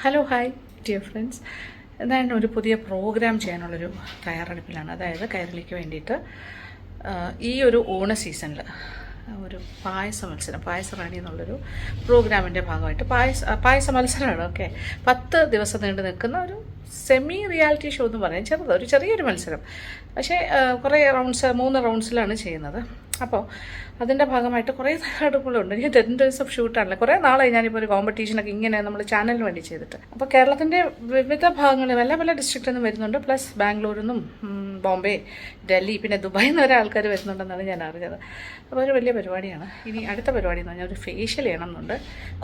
Hello hi dear friends. എന്തായാലും ഒരു പുതിയ പ്രോഗ്രാം ചെയ്യാനുള്ളൊരു തയ്യാറെടുപ്പിലാണ്. അതായത് കൈരളിക്ക് വേണ്ടിയിട്ട് ഈ ഒരു ഓണ സീസണിൽ ഒരു പായസറാണി എന്നുള്ളൊരു പ്രോഗ്രാമിൻ്റെ ഭാഗമായിട്ട് പായസ മത്സരമാണ്. ഓക്കെ, 10 ദിവസം നീണ്ടു നിൽക്കുന്ന ഒരു സെമി റിയാലിറ്റി ഷോ എന്ന് പറയാം. ഒരു ചെറിയൊരു മത്സരം, പക്ഷേ കുറേ 3 റൗണ്ട്സിലാണ് ചെയ്യുന്നത്. അപ്പോൾ അതിൻ്റെ ഭാഗമായിട്ട് കുറേ തയ്യാറെടുപ്പുകളുണ്ട്. എനിക്ക് 10 days ഓഫ് ഷൂട്ടാണല്ലോ. കുറേ നാളായി ഞാനിപ്പോൾ ഒരു കോമ്പറ്റീഷനൊക്കെ ഇങ്ങനെ നമ്മൾ ചാനലിന് വേണ്ടി ചെയ്തിട്ട്. അപ്പോൾ കേരളത്തിൻ്റെ വിവിധ ഭാഗങ്ങളിൽ പല ഡിസ്ട്രിക്റ്റിൽ നിന്നും വരുന്നുണ്ട്. പ്ലസ് ബാംഗ്ലൂരിൽ നിന്നും ബോംബെ, ഡൽഹി, പിന്നെ ദുബായിൽ നിന്ന് വരെ ആൾക്കാർ വരുന്നുണ്ടെന്നാണ് ഞാൻ അറിഞ്ഞത്. അപ്പോൾ ഒരു വലിയ പരിപാടിയാണ്. ഇനി അടുത്ത പരിപാടി എന്ന് പറഞ്ഞാൽ ഒരു ഫേഷ്യൽ ചെയ്യണമെന്നുണ്ട്.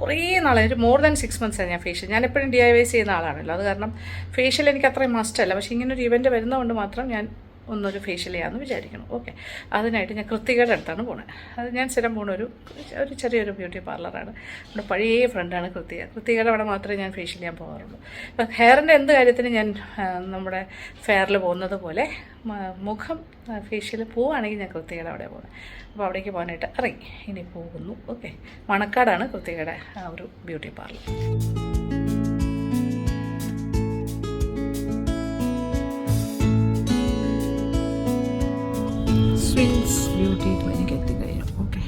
കുറേ നാളെ ഒരു more than 6 months ഞാൻ ഫേഷ്യൽ. ഞാൻ എപ്പോഴും DIY ചെയ്യുന്ന ആളാണല്ലോ. അത് കാരണം ഫേഷ്യൽ എനിക്ക് അത്രയും മസ്റ്റല്ല. പക്ഷേ ഇങ്ങനൊരു ഇവൻറ്റ് വരുന്നതുകൊണ്ട് മാത്രം ഞാൻ ഒന്നൊരു ഫേഷ്യൽ ചെയ്യാമെന്ന് വിചാരിക്കണം. ഓക്കെ, അതിനായിട്ട് ഞാൻ കൃത്തികയുടെ അടുത്താണ് പോകുന്നത്. അത് ഞാൻ സ്ഥിരം പോകുന്ന ഒരു ചെറിയൊരു ബ്യൂട്ടി പാർലറാണ്. നമ്മുടെ പഴയ ഫ്രണ്ടാണ് കൃത്തികയുടെ അവിടെ മാത്രമേ ഞാൻ ഫേഷ്യൽ ചെയ്യാൻ പോകാറുള്ളൂ. ഇപ്പം ഹെയറിൻ്റെ എന്ത് കാര്യത്തിന് ഞാൻ നമ്മുടെ ഫെയറിൽ പോകുന്നത് പോലെ മുഖം ഫേഷ്യൽ പോവുകയാണെങ്കിൽ ഞാൻ കൃത്തികയുടെ അവിടെ പോകുന്നത്. അപ്പോൾ അവിടേക്ക് പോകാനായിട്ട് ഇനി പോകുന്നു. ഓക്കെ, മണക്കാടാണ് കൃത്തികയുടെ ആ ഒരു ബ്യൂട്ടി പാർലർ. ബ്യൂട്ടി ക്ലിനിക്ക് എത്തിക്കഴിഞ്ഞു. ഓക്കെ,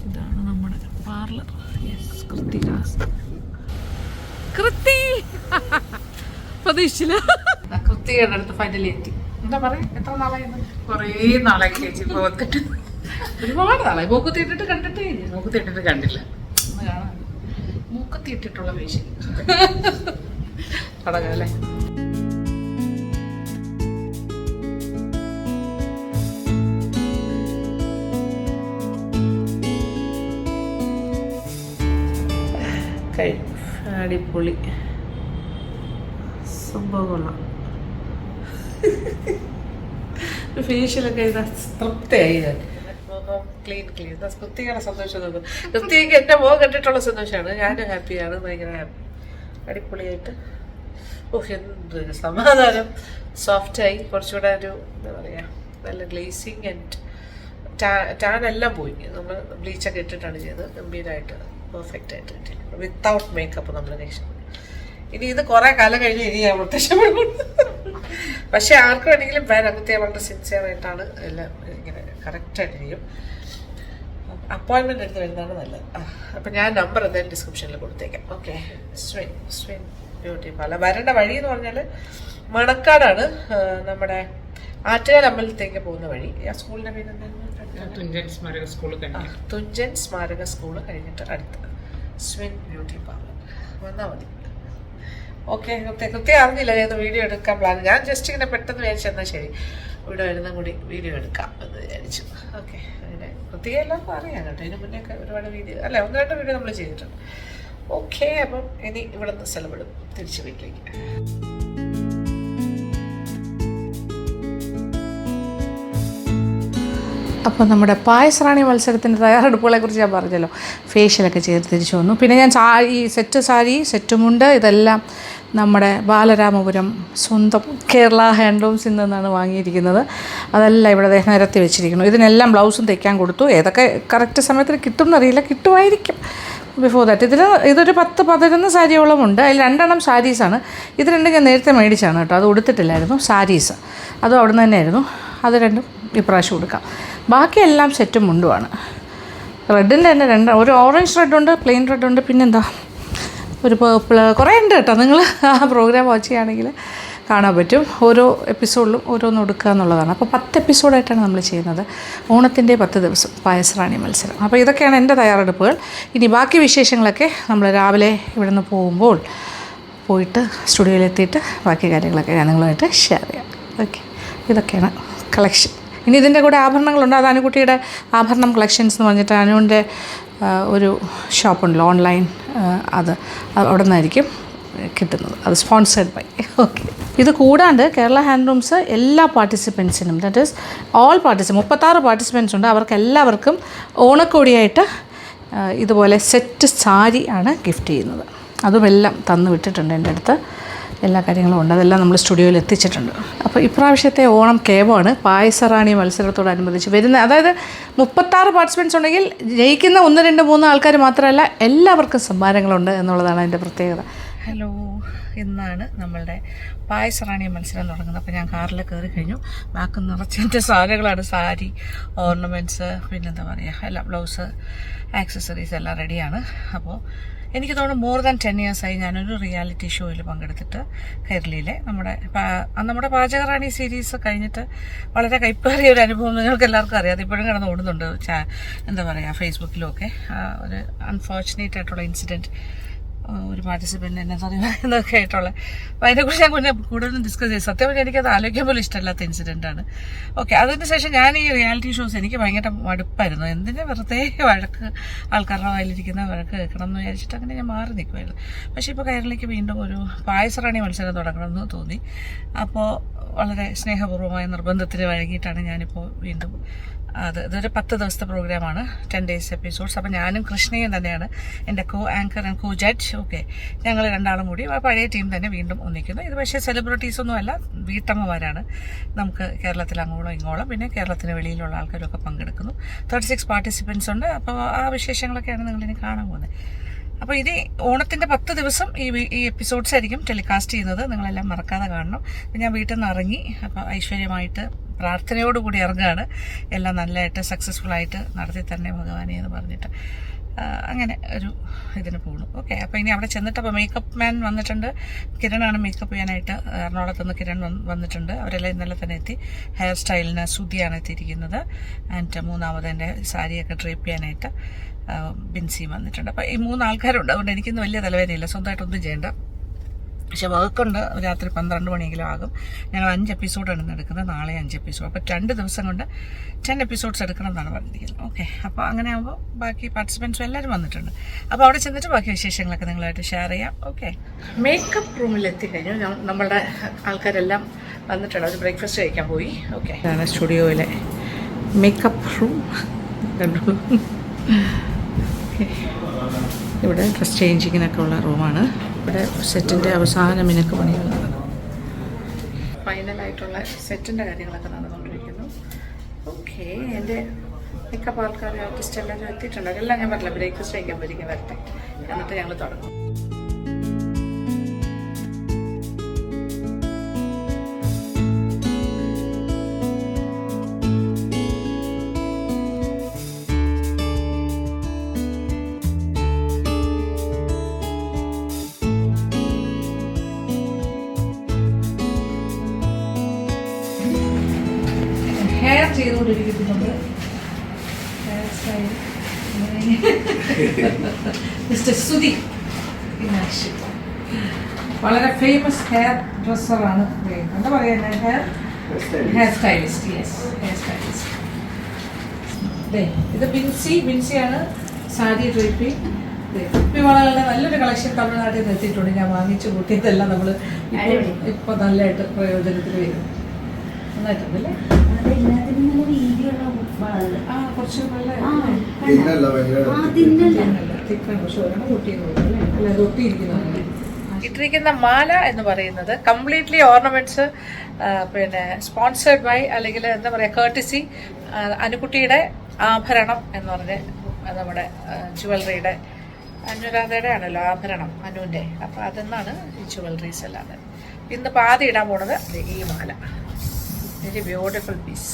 ഇതാണ് നമ്മുടെ പാർലർ. യെസ്, പ്രതീക്ഷിച്ചില്ല. കൃത്തിയുടെ അടുത്ത് ഫൈനലി എത്തി. എന്താ പറയാ, എത്ര നാളായി? കുറേ നാളായി ചേച്ചി ഇപ്പോൾ വന്നിട്ട്. ഒരുപാട് നാളായി. മൂക്കുത്തിയിട്ടിട്ട് കണ്ടില്ല. കാണാൻ മൂക്കത്തിയിട്ടിട്ടുള്ള ഫേഷ്യൽ തുടങ്ങാം അല്ലേ? അടിപൊളി സംഭവങ്ങളാണ്. ഫേഷ്യലൊക്കെ തൃപ്തിയായി. ഞാൻ ക്ലീൻ കൃത്യയുടെ സന്തോഷം നോക്കും. കൃത്യക്ക് എൻ്റെ മുഖം കണ്ടിട്ടുള്ള സന്തോഷമാണ്. ഞാനും ഹാപ്പിയാണ്, ഭയങ്കര ഹാപ്പി. അടിപൊളിയായിട്ട് എന്തൊരു സമാധാനം. സോഫ്റ്റായി, കുറച്ചുകൂടെ ഒരു എന്താ പറയുക, നല്ല ഗ്ലേസിങ് ആൻഡ് ടാനെല്ലാം പോയി. നമ്മൾ ബ്ലീച്ചൊക്കെ ഇട്ടിട്ടാണ് ചെയ്തത്. ഗംഭീരമായിട്ട് പെർഫെക്റ്റ് ആയിട്ട് കിട്ടിയിട്ടുണ്ട്, വിത്തൗട്ട് മേക്കപ്പ്. നമ്മൾ ഇനി ഇത് കുറേ കാലം കഴിഞ്ഞ് ഇനി ഞാൻ പ്രത്യക്ഷപ്പെടും. പക്ഷെ ആർക്ക് വേണമെങ്കിലും പ്രത്യേകം വളരെ സിൻസിയറായിട്ടാണ് എല്ലാം ഇങ്ങനെ കറക്റ്റായിട്ട് ചെയ്യും. അപ്പോയിൻമെൻ്റ് എടുത്ത് വരുന്നതാണ് നല്ലത്. അപ്പം ഞാൻ നമ്പർ എന്തായാലും ഡിസ്ക്രിപ്ഷനിൽ കൊടുത്തേക്കാം. ഓക്കെ, സ്വിൻ ബ്യൂട്ടി പാർലർ. വരേണ്ട വഴി എന്ന് പറഞ്ഞാൽ മണക്കാടാണ്, നമ്മുടെ ആറ്റുകാൽ അമ്പലത്തേക്ക് പോകുന്ന വഴി. ആ സ്കൂളിൻ്റെ പേര് എന്തായിരുന്നു? തുഞ്ചൻ സ്മാരക സ്കൂള് കഴിഞ്ഞിട്ട് അടുത്ത് സ്വിൻ ബ്യൂട്ടി പാർലർ വന്നാൽ മതി. ഓക്കെ, കൃത്യം അറിഞ്ഞില്ല ഞാൻ വീഡിയോ എടുക്കാൻ പ്ലാൻ. ഞാൻ ജസ്റ്റ് ഇങ്ങനെ പെട്ടെന്ന് വിചാരിച്ചെന്നാൽ ശരി ഇവിടെ വരുന്ന കൂടി വീഡിയോ എടുക്കാം എന്ന് വിചാരിച്ചു. ഓക്കെ, അങ്ങനെ കൃത്യം എല്ലാവർക്കും അറിയാം കേട്ടോ. ഇതിന് മുന്നേ ഒക്കെ ഒരുപാട് വീഡിയോ 1-2 വീഡിയോ നമ്മൾ ചെയ്തിട്ടുണ്ട്. ഓക്കെ, അപ്പം ഇനി ഇവിടെ നിന്ന് സ്ഥലപ്പെടും തിരിച്ച് വീട്ടിലേക്ക്. അപ്പോൾ നമ്മുടെ പായസറാണി മത്സരത്തിൻ്റെ തയ്യാറെടുപ്പുകളെ കുറിച്ച് ഞാൻ പറഞ്ഞല്ലോ. ഫേഷ്യലൊക്കെ ചെയ്ത് തിരിച്ചു വന്നു. പിന്നെ ഞാൻ ഈ സെറ്റ് മുണ്ട് ഇതെല്ലാം നമ്മുടെ ബാലരാമപുരം സ്വന്തം കേരള ഹാൻഡ്ലൂംസിൽ നിന്നാണ് വാങ്ങിയിരിക്കുന്നത്. അതെല്ലാം ഇവിടെ നിരത്തി വെച്ചിരിക്കുന്നു. ഇതിനെല്ലാം ബ്ലൗസും തയ്ക്കാൻ കൊടുത്തു. ഏതൊക്കെ കറക്റ്റ് സമയത്തിന് കിട്ടും എന്നറിയില്ല, കിട്ടുമായിരിക്കും. ബിഫോർ ദാറ്റ് ഇതൊരു 10-11 സാരിയോളമുണ്ട്. അതിൽ 2 സാരീസാണ്. ഇത് 2 ഞാൻ നേരത്തെ മേടിച്ചാണ് കേട്ടോ. അത് ഉടുത്തിട്ടില്ലായിരുന്നു. സാരീസ് അതും അവിടെ നിന്ന് തന്നെയായിരുന്നു. അത് 2 ഇപ്രാവശ്യം കൊടുക്കാം. ബാക്കിയെല്ലാം സെറ്റും മുണ്ടുമാണ്. റെഡിൻ്റെ തന്നെ 2, ഒരു ഓറഞ്ച് റെഡുണ്ട്, പ്ലെയിൻ റെഡുണ്ട്, പിന്നെന്താ ഒരു പേർപ്പിൾ, കുറേ ഉണ്ട് കേട്ടോ. നിങ്ങൾ ആ പ്രോഗ്രാം വാച്ച് ചെയ്യുകയാണെങ്കിൽ കാണാൻ പറ്റും. ഓരോ എപ്പിസോഡിലും ഓരോന്ന് കൊടുക്കുക എന്നുള്ളതാണ്. അപ്പോൾ 10 എപ്പിസോഡായിട്ടാണ് നമ്മൾ ചെയ്യുന്നത്. ഓണത്തിൻ്റെ 10 ദിവസം പായസറാണി മത്സരം. അപ്പോൾ ഇതൊക്കെയാണ് എൻ്റെ തയ്യാറെടുപ്പുകൾ. ഇനി ബാക്കി വിശേഷങ്ങളൊക്കെ നമ്മൾ രാവിലെ ഇവിടെ നിന്ന് പോയിട്ട് സ്റ്റുഡിയോയിലെത്തിയിട്ട് ബാക്കി കാര്യങ്ങളൊക്കെ ഞാൻ നിങ്ങളുമായിട്ട് ഷെയർ ചെയ്യാം. ഓക്കെ, ഇതൊക്കെയാണ് കളക്ഷൻ. ഇനി ഇതിൻ്റെ കൂടെ ആഭരണങ്ങളുണ്ട്. അത് അനുകുട്ടിയുടെ ആഭരണം കളക്ഷൻസ് എന്ന് പറഞ്ഞിട്ട് അനുവിൻ്റെ ഒരു ഷോപ്പുണ്ടല്ലോ ഓൺലൈൻ, അത് അവിടെ നിന്നായിരിക്കും കിട്ടുന്നത്. അത് സ്പോൺസേഡ് ബൈ. ഓക്കെ, ഇത് കൂടാണ്ട് കേരള ഹാൻഡ്ലൂംസ് എല്ലാ പാർട്ടിസിപ്പൻസിനും, ദാറ്റ് ഈസ് ഓൾ 36 പാർട്ടിസിപ്പൻസ് ഉണ്ട്. അവർക്ക് എല്ലാവർക്കും ഓണക്കോടിയായിട്ട് ഇതുപോലെ സെറ്റ് സാരി ആണ് ഗിഫ്റ്റ് ചെയ്യുന്നത്. അതുമെല്ലാം തന്നു വിട്ടിട്ടുണ്ട് എൻ്റെ അടുത്ത്. എല്ലാ കാര്യങ്ങളും ഉണ്ട്. അതെല്ലാം നമ്മൾ സ്റ്റുഡിയോയിൽ എത്തിച്ചിട്ടുണ്ട്. അപ്പോൾ ഇപ്രാവശ്യത്തെ ഓണം കേവമാണ് പായസറാണി മത്സരത്തോടനുബന്ധിച്ച് വരുന്ന, അതായത് 36 പാർട്ടിസിപ്പൻസ് ഉണ്ടെങ്കിൽ ജയിക്കുന്ന 1, 2, 3 ആൾക്കാർ മാത്രമല്ല എല്ലാവർക്കും സമ്മാനങ്ങളുണ്ട് എന്നുള്ളതാണ് അതിൻ്റെ പ്രത്യേകത. ഹലോ, ഇന്നാണ് നമ്മളുടെ പായസറാണി മത്സരം തുടങ്ങുന്നത്. അപ്പോൾ ഞാൻ കാറിൽ കയറി കഴിഞ്ഞു. ബാക്ക് നിറച്ചതിൻ്റെ സാധനങ്ങളാണ്, സാരി, ഓർണമെൻറ്റ്സ്, പിന്നെന്താ പറയുക, എല്ലാം ബ്ലൗസ്, ആക്സസറീസ് എല്ലാം റെഡിയാണ്. അപ്പോൾ എനിക്ക് തോന്നുന്നു മോർ ദാൻ 10 ഇയേഴ്സായി ഞാനൊരു റിയാലിറ്റി ഷോയിൽ പങ്കെടുത്തിട്ട് കേരളയിലെ നമ്മുടെ പാചകറാണി സീരീസ് കഴിഞ്ഞിട്ട് വളരെ കൈപ്പേറിയ ഒരു അനുഭവം നിങ്ങൾക്ക് എല്ലാവർക്കും അറിയാം. ഇപ്പോഴും കിടന്ന് ഓടുന്നുണ്ട് എന്താ പറയുക ഫേസ്ബുക്കിലൊക്കെ. ഒരു അൺഫോർച്ചുനേറ്റ് ആയിട്ടുള്ള ഇൻസിഡൻറ്റ്, ഒരു പാർട്ടിസിപ്പൻ്റ് എന്നെ എന്നൊക്കെ ആയിട്ടുള്ള. അപ്പോൾ അതിനെക്കുറിച്ച് ഞാൻ കൂടുതലും ഡിസ്കസ് ചെയ്തു. സത്യം പറഞ്ഞാൽ എനിക്കത് ആലോചിക്കാൻ പോലും ഇഷ്ടമല്ലാത്ത ഇൻസിഡൻ്റാണ്. ഓക്കെ, അതിന് ശേഷം ഞാൻ ഈ റിയാലിറ്റി ഷോസ് എനിക്ക് ഭയങ്കര മടുപ്പായിരുന്നു. എന്തിനാ വെറുതെ വഴക്ക്, ആൾക്കാരുടെ വായിലിരിക്കുന്ന വഴക്ക് കേൾക്കണം എന്ന് വിചാരിച്ചിട്ട് അങ്ങനെ ഞാൻ മാറി നിൽക്കുമായിരുന്നു. പക്ഷേ ഇപ്പോൾ കേരളയ്ക്ക് വീണ്ടും ഒരു പായസറാണി മത്സരം തുടങ്ങണമെന്ന് തോന്നി. അപ്പോൾ വളരെ സ്നേഹപൂർവ്വമായ നിർബന്ധത്തിന് വഴങ്ങിയിട്ടാണ് ഞാനിപ്പോൾ വീണ്ടും ഇതൊരു 10 ദിവസത്തെ പ്രോഗ്രാമാണ്, 10 days എപ്പിസോഡ്സ്. അപ്പോൾ ഞാനും കൃഷ്ണയും തന്നെയാണ് എൻ്റെ co anchor and co judge. Okay, ഞങ്ങൾ രണ്ടാളും കൂടി പഴയ ടീം തന്നെ വീണ്ടും ഒന്നിക്കുന്നു. ഇത് പക്ഷേ സെലിബ്രിറ്റീസൊന്നുമല്ല, വീട്ടമ്മമാരാണ്. നമുക്ക് കേരളത്തിൽ അങ്ങോളം ഇങ്ങോളം പിന്നെ കേരളത്തിന് വെളിയിലുള്ള ആൾക്കാരൊക്കെ പങ്കെടുക്കുന്നു. 36 പാർട്ടിസിപ്പൻസ് ഉണ്ട്. അപ്പോൾ ആ വിശേഷങ്ങളൊക്കെയാണ് നിങ്ങളിനി കാണാൻ പോകുന്നത്. അപ്പോൾ ഇത് ഓണത്തിൻ്റെ 10 ദിവസം ഈ എപ്പിസോഡ്സ് ആയിരിക്കും ടെലികാസ്റ്റ് ചെയ്യുന്നത്. നിങ്ങളെല്ലാം മറക്കാതെ കാണണം. ഞാൻ വീട്ടിൽ നിന്ന് ഇറങ്ങി, അപ്പോൾ ഐശ്വര്യമായിട്ട് പ്രാർത്ഥനയോടുകൂടി ഇറങ്ങുകയാണ്. എല്ലാം നല്ലതായിട്ട് സക്സസ്ഫുള്ളായിട്ട് നടത്തി തന്നെ ഭഗവാനെ എന്ന് പറഞ്ഞിട്ട് അങ്ങനെ ഒരു ഇതിന് പോകണു. ഓക്കെ, അപ്പോൾ ഇനി അവിടെ ചെന്നിട്ട് അപ്പോൾ മേക്കപ്പ് മാൻ വന്നിട്ടുണ്ട്. കിരണാണ് മേക്കപ്പ് ചെയ്യാനായിട്ട്. എറണാകുളത്ത് നിന്ന് കിരൺ വന്നിട്ടുണ്ട്. അവരെല്ലാം ഇന്നലെ തന്നെ എത്തി. ഹെയർ സ്റ്റൈലിന് സുധിയാണ് എത്തിയിരിക്കുന്നത്. ആൻഡ് മൂന്നാമത് എൻ്റെ സാരിയൊക്കെ ഡ്രേപ്പ് ചെയ്യാനായിട്ട് ബിൻസിയും വന്നിട്ടുണ്ട്. അപ്പോൾ ഈ 3 ആൾക്കാരുണ്ട്. അതുകൊണ്ട് എനിക്കിന്ന് വലിയ തലവേദനയില്ല, സ്വന്തമായിട്ടൊന്നും ചെയ്യേണ്ട. പക്ഷെ വർക്കുണ്ട്. രാത്രി 12 മണിയെങ്കിലും ആകും. ഞങ്ങൾ 5 എപ്പിസോഡാണ് ഇന്ന് എടുക്കുന്നത്. നാളെ 5 എപ്പിസോഡ്. അപ്പോൾ 2 ദിവസം കൊണ്ട് 10 എപ്പിസോഡ്സ് എടുക്കണം എന്നാണ് പറഞ്ഞിരിക്കുന്നത്. ഓക്കെ, അപ്പോൾ അങ്ങനെ ആകുമ്പോൾ ബാക്കി പാർട്ടിസിപ്പൻസും എല്ലാവരും വന്നിട്ടുണ്ട്. അപ്പോൾ അവിടെ ചെന്നിട്ട് ബാക്കി വിശേഷങ്ങളൊക്കെ നിങ്ങളായിട്ട് ഷെയർ ചെയ്യാം. ഓക്കെ, മേക്കപ്പ് റൂമിൽ എത്തിക്കഴിഞ്ഞു. നമ്മളുടെ ആൾക്കാരെല്ലാം വന്നിട്ടുണ്ട്. അവർ ബ്രേക്ക്ഫാസ്റ്റ് കഴിക്കാൻ പോയി. ഓക്കെ, ഇതാണ് സ്റ്റുഡിയോയിലെ മേക്കപ്പ് റൂം. ഇവിടെ ഡ്രസ് ചേഞ്ചിങ്ങിനൊക്കെ ഉള്ള റൂമാണ്. ഇവിടെ സെറ്റിൻ്റെ അവസാന മിനുക്ക് പണികളാണ്. ഫൈനലായിട്ടുള്ള സെറ്റിൻ്റെ കാര്യങ്ങളൊക്കെ നടന്നുകൊണ്ടിരിക്കുന്നു. ഓക്കെ, എൻ്റെ മേക്കപ്പ് ആൾക്കാർ, ആർട്ടിസ്റ്റ് എല്ലാവരും എത്തിയിട്ടുണ്ട്. എല്ലാം ഞാൻ പറഞ്ഞില്ല, ബ്രേക്ക്ഫാസ്റ്റ് കഴിക്കാൻ വരിക വരട്ടെ, എന്നിട്ട് ഞങ്ങൾ തുടങ്ങും. ഹെയർ ചെയ്തുകൊണ്ടിരിക്കുന്നുണ്ട്. Hair style mister Sudhi Meenakshi, വളരെ ഫേമസ് ഹെയർ ഡ്രസ്സറാണ്. എന്താ പറയുക, hair stylist. Yes, hair stylist. ഇത് ബിൻസിയാണ് സാരി ഡ്രേപ്പിംഗ്. കുപ്പിവളകളുടെ നല്ലൊരു കളക്ഷൻ തമിഴ്നാട്ടിൽ നിന്ന് എത്തിയിട്ടുണ്ട്. ഞാൻ വാങ്ങിച്ചു കൂട്ടിയതെല്ലാം നമ്മൾ ഇപ്പോൾ നല്ലതായിട്ട് പ്രയോജനത്തിൽ വരും. നന്നായിട്ടുണ്ടല്ലേ? കുറച്ച് ഇട്ടിരിക്കുന്ന മാല എന്ന് പറയുന്നത് കംപ്ലീറ്റ്ലി ഓർണമെന്റ്സ്, പിന്നെ സ്പോൺസേർഡ് ബൈ, അല്ലെങ്കിൽ എന്താ പറയുക, കേർട്ടിസി അനുകുട്ടിയുടെ ആഭരണം എന്ന് പറഞ്ഞ് നമ്മുടെ ജുവലറിയുടെ അനുരാധയുടെ ആണല്ലോ ആഭരണം, അനുവിൻ്റെ. അപ്പോൾ അതെന്നാണ് ഈ ജുവലറീസ് എല്ലാം. ഇന്നിപ്പോൾ ആദ്യം ഇടാൻ പോണത് ഈ മാല. Very beautiful piece.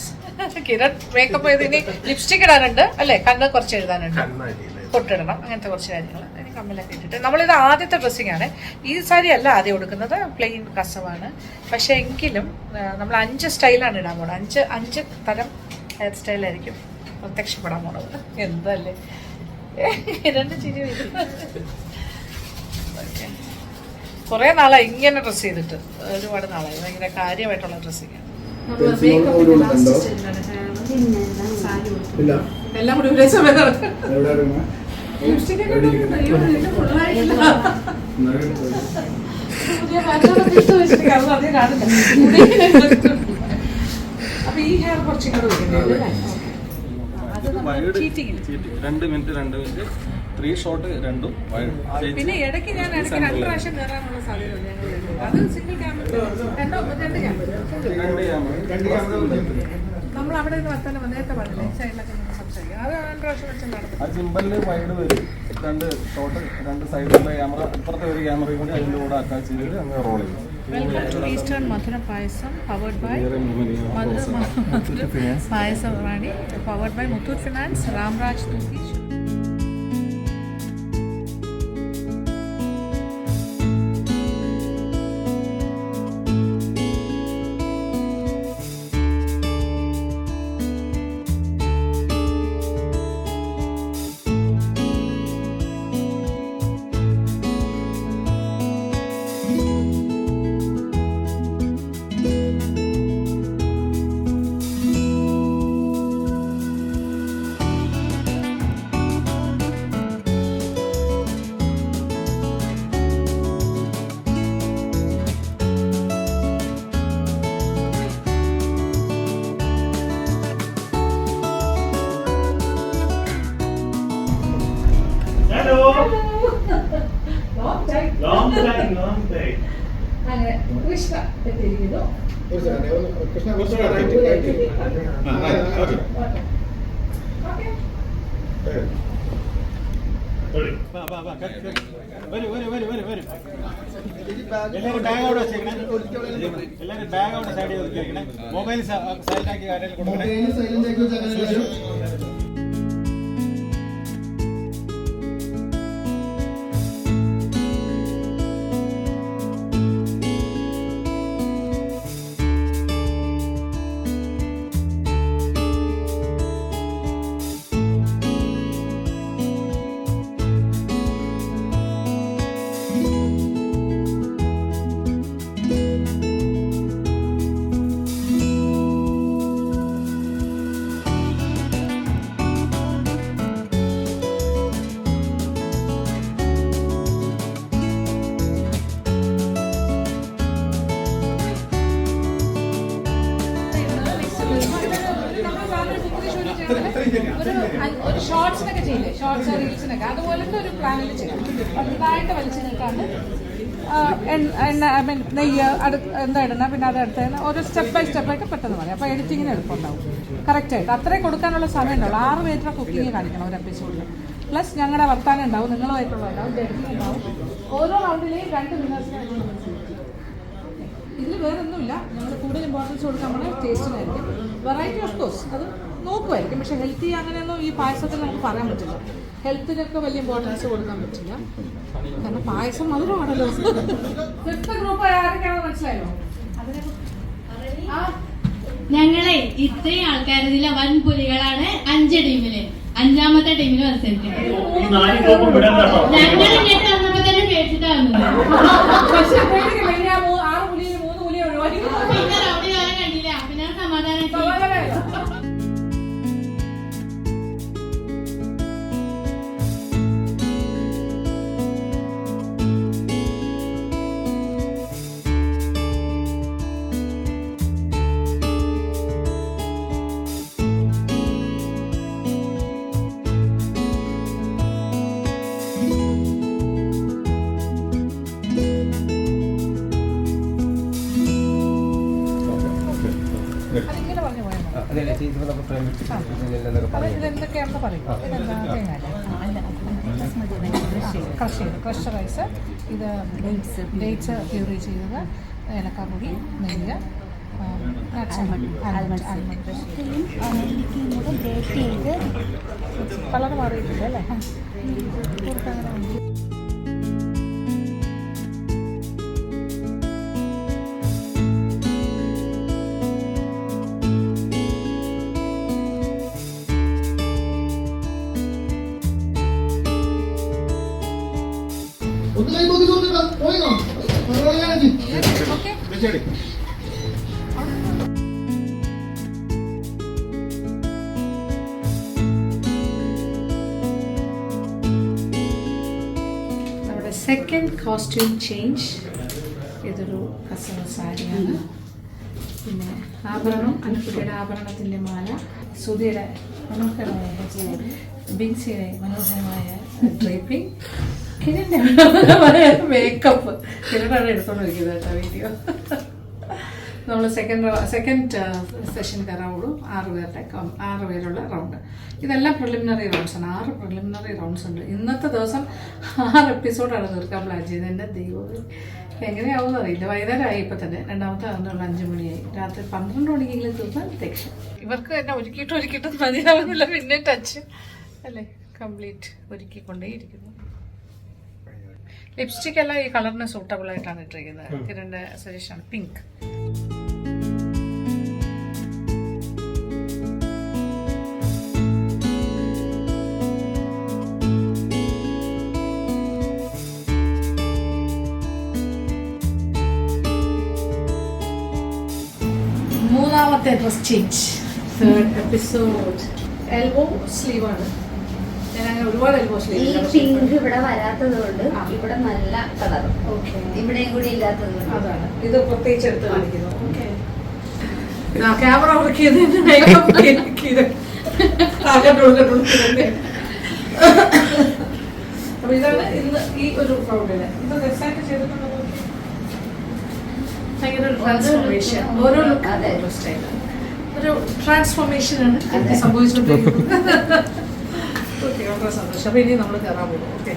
Kiran makeup ചെയ്ത് ഇനി ലിപ്സ്റ്റിക് ഇടാനുണ്ട് അല്ലേ, കണ്ണ് കുറച്ച് എഴുതാനുണ്ട്, പൊട്ടിടണം, അങ്ങനത്തെ കുറച്ച് കാര്യങ്ങൾ. ഇനി കമ്മലൊക്കെ ഇട്ടിട്ട് നമ്മളിത് ആദ്യത്തെ ഡ്രസ്സിങ് ആണ്. ഈ സാരി അല്ല ആദ്യം കൊടുക്കുന്നത്, പ്ലെയിൻ കസവാണ്. പക്ഷേ എങ്കിലും നമ്മൾ 5 സ്റ്റൈലാണ് ഇടാൻ പോകുന്നത്. 5 തരം ഹെയർ സ്റ്റൈലായിരിക്കും പ്രത്യക്ഷപ്പെടാൻ പോണത്. എന്തല്ലേ രണ്ട് ചിരി വരും. കുറേ നാളായി ഇങ്ങനെ ഡ്രസ്സ് ചെയ്തിട്ട്, ഒരുപാട് നാളായി. ഭയങ്കര കാര്യമായിട്ടുള്ള ഡ്രസ്സിങ്. എല്ലാം കൂടി ഒരേ സമയം അപ്പൊ ഈ ഹെയർ കുറച്ചും കൂടെ 2 മിനിറ്റ് 3 ഷോട്ട് 2 പിന്നെ ഇടയ്ക്ക് ഞാൻ 2 പ്രാവശ്യം കയറാനുള്ള സാധ്യതയുണ്ട് ഞങ്ങൾ. അത് സിംഗിൾ ക്യാമറ, 2 ക്യാമറ. നമ്മൾ അവിടെ നിന്ന് വർത്താനം നേരത്തെ പറഞ്ഞില്ലേ, സൈഡിലൊക്കെ സംസാരിക്കും. അത് 2 പ്രാവശ്യം വെച്ച് നടത്തും. ആ ജിമ്പലിൽ വൈഡ് വരും, 2 ഷോട്ട് 2 സൈഡിലുള്ള ക്യാമറ, ഇപ്പുറത്തെ ഒരു ക്യാമറയും കൂടി അതിൻ്റെ കൂടെ അറ്റാച്ച് ചെയ്തിട്ട് അങ്ങ് റോൾ ചെയ്യും. Welcome to Eastern Madhura payasam powered by payasam Rani powered by Muthoot Finance, Ramraj തൂക്കി. അങ്ങനെ കൃഷ്ണ എത്തിയിരിക്കുന്നു. എല്ലാവരും ബാഗ് അവിടെ സൈഡ് ചെയ്ത് വെക്കണം. മൊബൈൽ സൈഡിലാക്കി ആരെങ്കിലും കൊടുക്കണം. ഒരു ഷോർട്സിനൊക്കെ ചെയ്യില്ലേ, ഷോർട്സ് റീൽസിനൊക്കെ അതുപോലത്തെ ഒരു പ്ലാനിൽ ചെയ്യാം. വലുതായിട്ട് വലിച്ചു നിൽക്കാണ്ട് നെയ്യ് എന്താ ഇടുന്ന, പിന്നെ അത് എടുത്ത് ഒരു സ്റ്റെപ്പ് ബൈ സ്റ്റെപ്പായിട്ട് പെട്ടെന്ന് മതി. അപ്പോൾ എഡിറ്റിങ്ങിന് എളുപ്പമുണ്ടാവും. കറക്റ്റായിട്ട് അത്രയും കൊടുക്കാനുള്ള സമയം ഉണ്ടാവും. 6 പേരുടെ കുക്കിങ് കാണിക്കണം ഒരു എപ്പിസോഡിൽ. പ്ലസ് ഞങ്ങളുടെ വർത്താനം ഉണ്ടാവും, നിങ്ങളുമായിട്ടുള്ള ഉണ്ടാവും, എഡിറ്റിംഗ് ഉണ്ടാവും. ഓരോ റൗണ്ടിലെയും 2 വിന്നേഴ്സിനായിട്ട് നമ്മൾ ചെയ്യും. ഇതിൽ വേറൊന്നുമില്ല, നമ്മൾ കൂടുതൽ ഇമ്പോർട്ടൻസ് കൊടുക്കുക നമ്മുടെ ടേസ്റ്റിനായിരിക്കും. വെറൈറ്റി ഓഫ് കോഴ്സ് അത് നോക്കുമായിരിക്കും, പക്ഷേ ഹെൽത്തി അങ്ങനെയൊന്നും ഈ പായസത്തിൽ നമുക്ക് പറയാൻ പറ്റില്ല. ഹെൽത്തിനൊക്കെ വലിയ ഇമ്പോർട്ടൻസ് കൊടുക്കാൻ പറ്റില്ല, കാരണം പായസം മധുരമാണല്ലോ. 5th ഗ്രൂപ്പ് ആരൊക്കെയാണെന്ന് മനസ്സിലായോ? ഞങ്ങളെ ഇത്രയും ആൾക്കാരിതിലെ വൻ പുലികളാണ് 5 ടീമില്. 5ാമത്തെ ടീമില് മത്സരിക്കുന്നത് ഞങ്ങൾ ഇങ്ങോട്ട് വന്നപ്പോ തന്നെ പേടിച്ചിട്ടാ വന്നത്. പിന്നെ റൗണ്ട് കാലം കണ്ടില്ല, പിന്നെ സമാധാനം. ഇതെന്തൊക്കെയാണെന്ന് പറയും. ക്രഷ് റൈസ്, ഇത് ഡേറ്റ്സ് പ്യൂറി ചെയ്തത്, ഏലക്കാപ്പൊടി, നെയ്യ്, കളർ മാറിയിട്ടില്ല അല്ലേ? നമ്മുടെ സെക്കൻഡ് കോസ്റ്റ്യൂം ചേഞ്ച്. ഇതൊരു കസവ് സാരിയാണ്. പിന്നെ ആഭരണം, അനുക്കുട്ടിയുടെ ആഭരണത്തിൻ്റെ മാല, സുധിയുടെ മനോഹരമായ ബിൻസിയുടെ മനോഹരമായ ഡ്രൈപ്പിംഗ്, കിരണിൻ്റെ മേക്കപ്പ്. കിരണാണ് എടുത്തോണ്ട് ഇരിക്കുന്നത് കേട്ടോ വീഡിയോ. നമ്മൾ സെക്കൻഡ് സെഷൻ കയറാവുള്ളൂ. 6 പേരുള്ള റൗണ്ട്. ഇതെല്ലാം പ്രിലിമിനറി റൗണ്ട്സാണ്. 6 പ്രിലിമിനറി റൗണ്ട്സ് ഉണ്ട്. ഇന്നത്തെ ദിവസം 6 എപ്പിസോഡാണ് തീർക്കാൻ പ്ലാൻ ചെയ്തത്. എൻ്റെ ദൈവമേ എങ്ങനെയാവുമെന്ന് അറിയില്ല. വൈകുന്നേരമായി ഇപ്പം തന്നെ. രണ്ടാമത്തെ ആകുന്നുള്ള 5 മണിയായി. രാത്രി 12 മണിക്കെങ്കിലും തീർന്നാൽ രക്ഷ. ഇവർക്ക് എന്നെ ഒരുക്കിയിട്ടും മതിയാവുന്നില്ല. പിന്നെ ടച്ച് അല്ലേ, കംപ്ലീറ്റ് ഒരുക്കിക്കൊണ്ടേയിരിക്കുന്നു. ലിപ്സ്റ്റിക് എല്ലാം ഈ കളറിന് സൂട്ടബിൾ ആയിട്ടാണ് ഇട്ടിരിക്കുന്നത്. കിരണിൻ്റെ സജഷനാണ് പിങ്ക്. മൂന്നാമത്തെ dress change, 3rd episode. Elbow sleeve ആണ്. ഞാൻ അങ്ങനെ ഒരുപാട് എൽബോ സ്ലീവ്. ഈ പിങ്ക് ഇവിടെ വരാത്തത് കൊണ്ട് ഇവിടെ നല്ല കളർ, ഇവിടെയും കൂടി ഇല്ലാത്തത് കൊണ്ട് അതാണ് ഇത് പ്രത്യേകിച്ച് എടുത്ത് കാണിക്കുന്നു. ക്യാമറ വർക്ക് ചെയ്ത് മേക്കപ്പ് അപ്പൊ ഇതാണ് ഇന്ന് ഈ ഒരു റൗണ്ടില്. ഇത് രസമായിട്ട് ചെയ്തിട്ടുണ്ടോ? ഭയങ്കര ഒരു ട്രാൻസ്ഫോർമേഷൻ. ഓരോ ലുക്ക് സ്റ്റൈൽ ഒരു ട്രാൻസ്ഫോർമേഷനാണ് സംഭവിച്ചുകൊണ്ടിരിക്കുന്നത്. ഓക്കെ, വളരെ സന്തോഷം. അപ്പൊ ഇനി നമ്മൾ കയറാൻ പോകും. ഓക്കെ,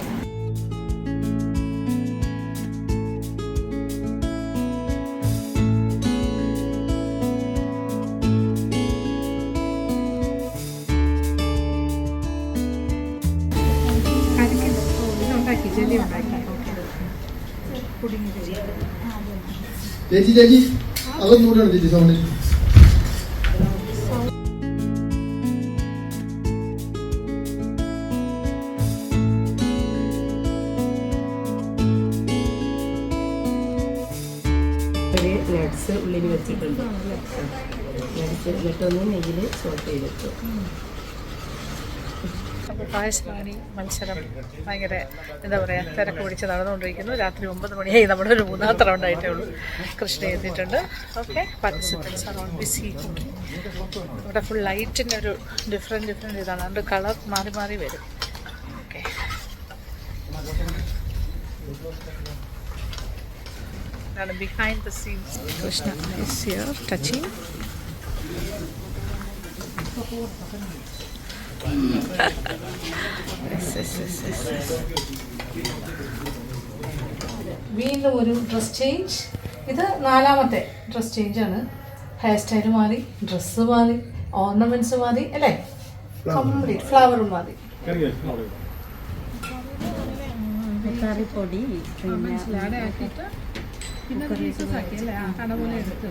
ചേച്ചി അതൊന്നുകൂടെയാണ് ചേച്ചി സൗണ്ട്. നട്സ് ഉള്ളിൽ വെച്ചിട്ടുണ്ട്. നട്സ് എന്നിട്ടൊന്ന് നെയ്യിൽ സോട്ട് ചെയ്തിട്ടു. അപ്പോൾ പായസറാണി മത്സരം ഭയങ്കര എന്താ പറയുക തിരക്ക് പിടിച്ച് നടന്നുകൊണ്ടിരിക്കുന്നു. രാത്രി 9 മണിയായി. നമ്മുടെ ഒരു 3ാമത്തെ റൗണ്ടായിട്ടേ ഉള്ളൂ. കൃഷ്ണ എത്തിയിട്ടുണ്ട്. Okay, participants are on busy cooking. ഇവിടെ ഫുൾ ലൈറ്റിൻ്റെ ഒരു ഡിഫറെൻറ്റ് ഇതാണ്. അതുകൊണ്ട് കളർ മാറി മാറി വരും. ഓക്കെ, ഇതാണ് behind the scenes. Krishna is here touching. വീണ്ടും ഒരു ഡ്രസ് ചേഞ്ച്. ഇത് 4ാമത്തെ ഡ്രസ് ചേഞ്ചാണ്. ഹെയർ സ്റ്റൈൽ മാറി, ഡ്രസ്സ് മാറി, ഓർണമെന്റ്സ് മാറി അല്ലേ, കംപ്ലീറ്റ് ഫ്ലവറും മാറി. കറിപ്പൊടി പിന്നെ പീസസ് ആക്കി അല്ലേ, കട പോലെ എടുത്ത്.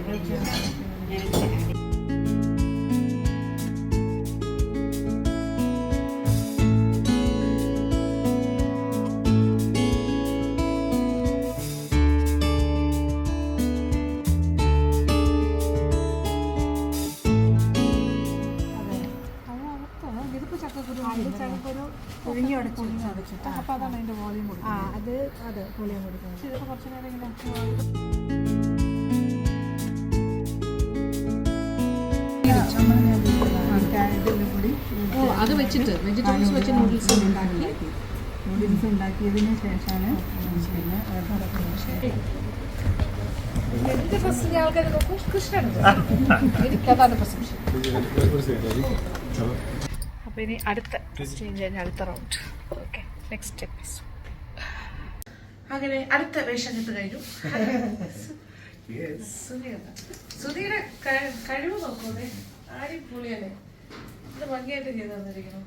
അപ്പൊ അതാണ് അതിന്റെ വോളിയം കൊടുക്കുന്നത്. അത് വോളിയം കൊടുക്കുന്നത്. ഇതിപ്പോ കുറച്ചു നേരം ഇങ്ങനെ അത് വെച്ചിട്ട് വെജിറ്റബിൾസ് വെച്ച് നൂഡിൽസ് ഉണ്ടാക്കിയതിന് ശേഷമാണ് എന്റെ പ്രശ്നം ആൾക്കാർ നോക്കും. കൃഷ്ണൻ എനിക്കതാണ് പ്രശ്നം. അപ്പൊ ഇനി അടുത്ത ചേഞ്ച് കഴിഞ്ഞ അടുത്ത റൗണ്ട്. Okay, next episode. അങ്ങനെ അടുത്ത വേഷം കിട്ടു കഴിഞ്ഞു. സുധിയുടെ കഴിവ് നോക്കൂടെ, അടിപൊളിയല്ലേ. ഇത് ഭംഗിയായിട്ട് ചെയ്ത് തന്നിരിക്കുന്നു.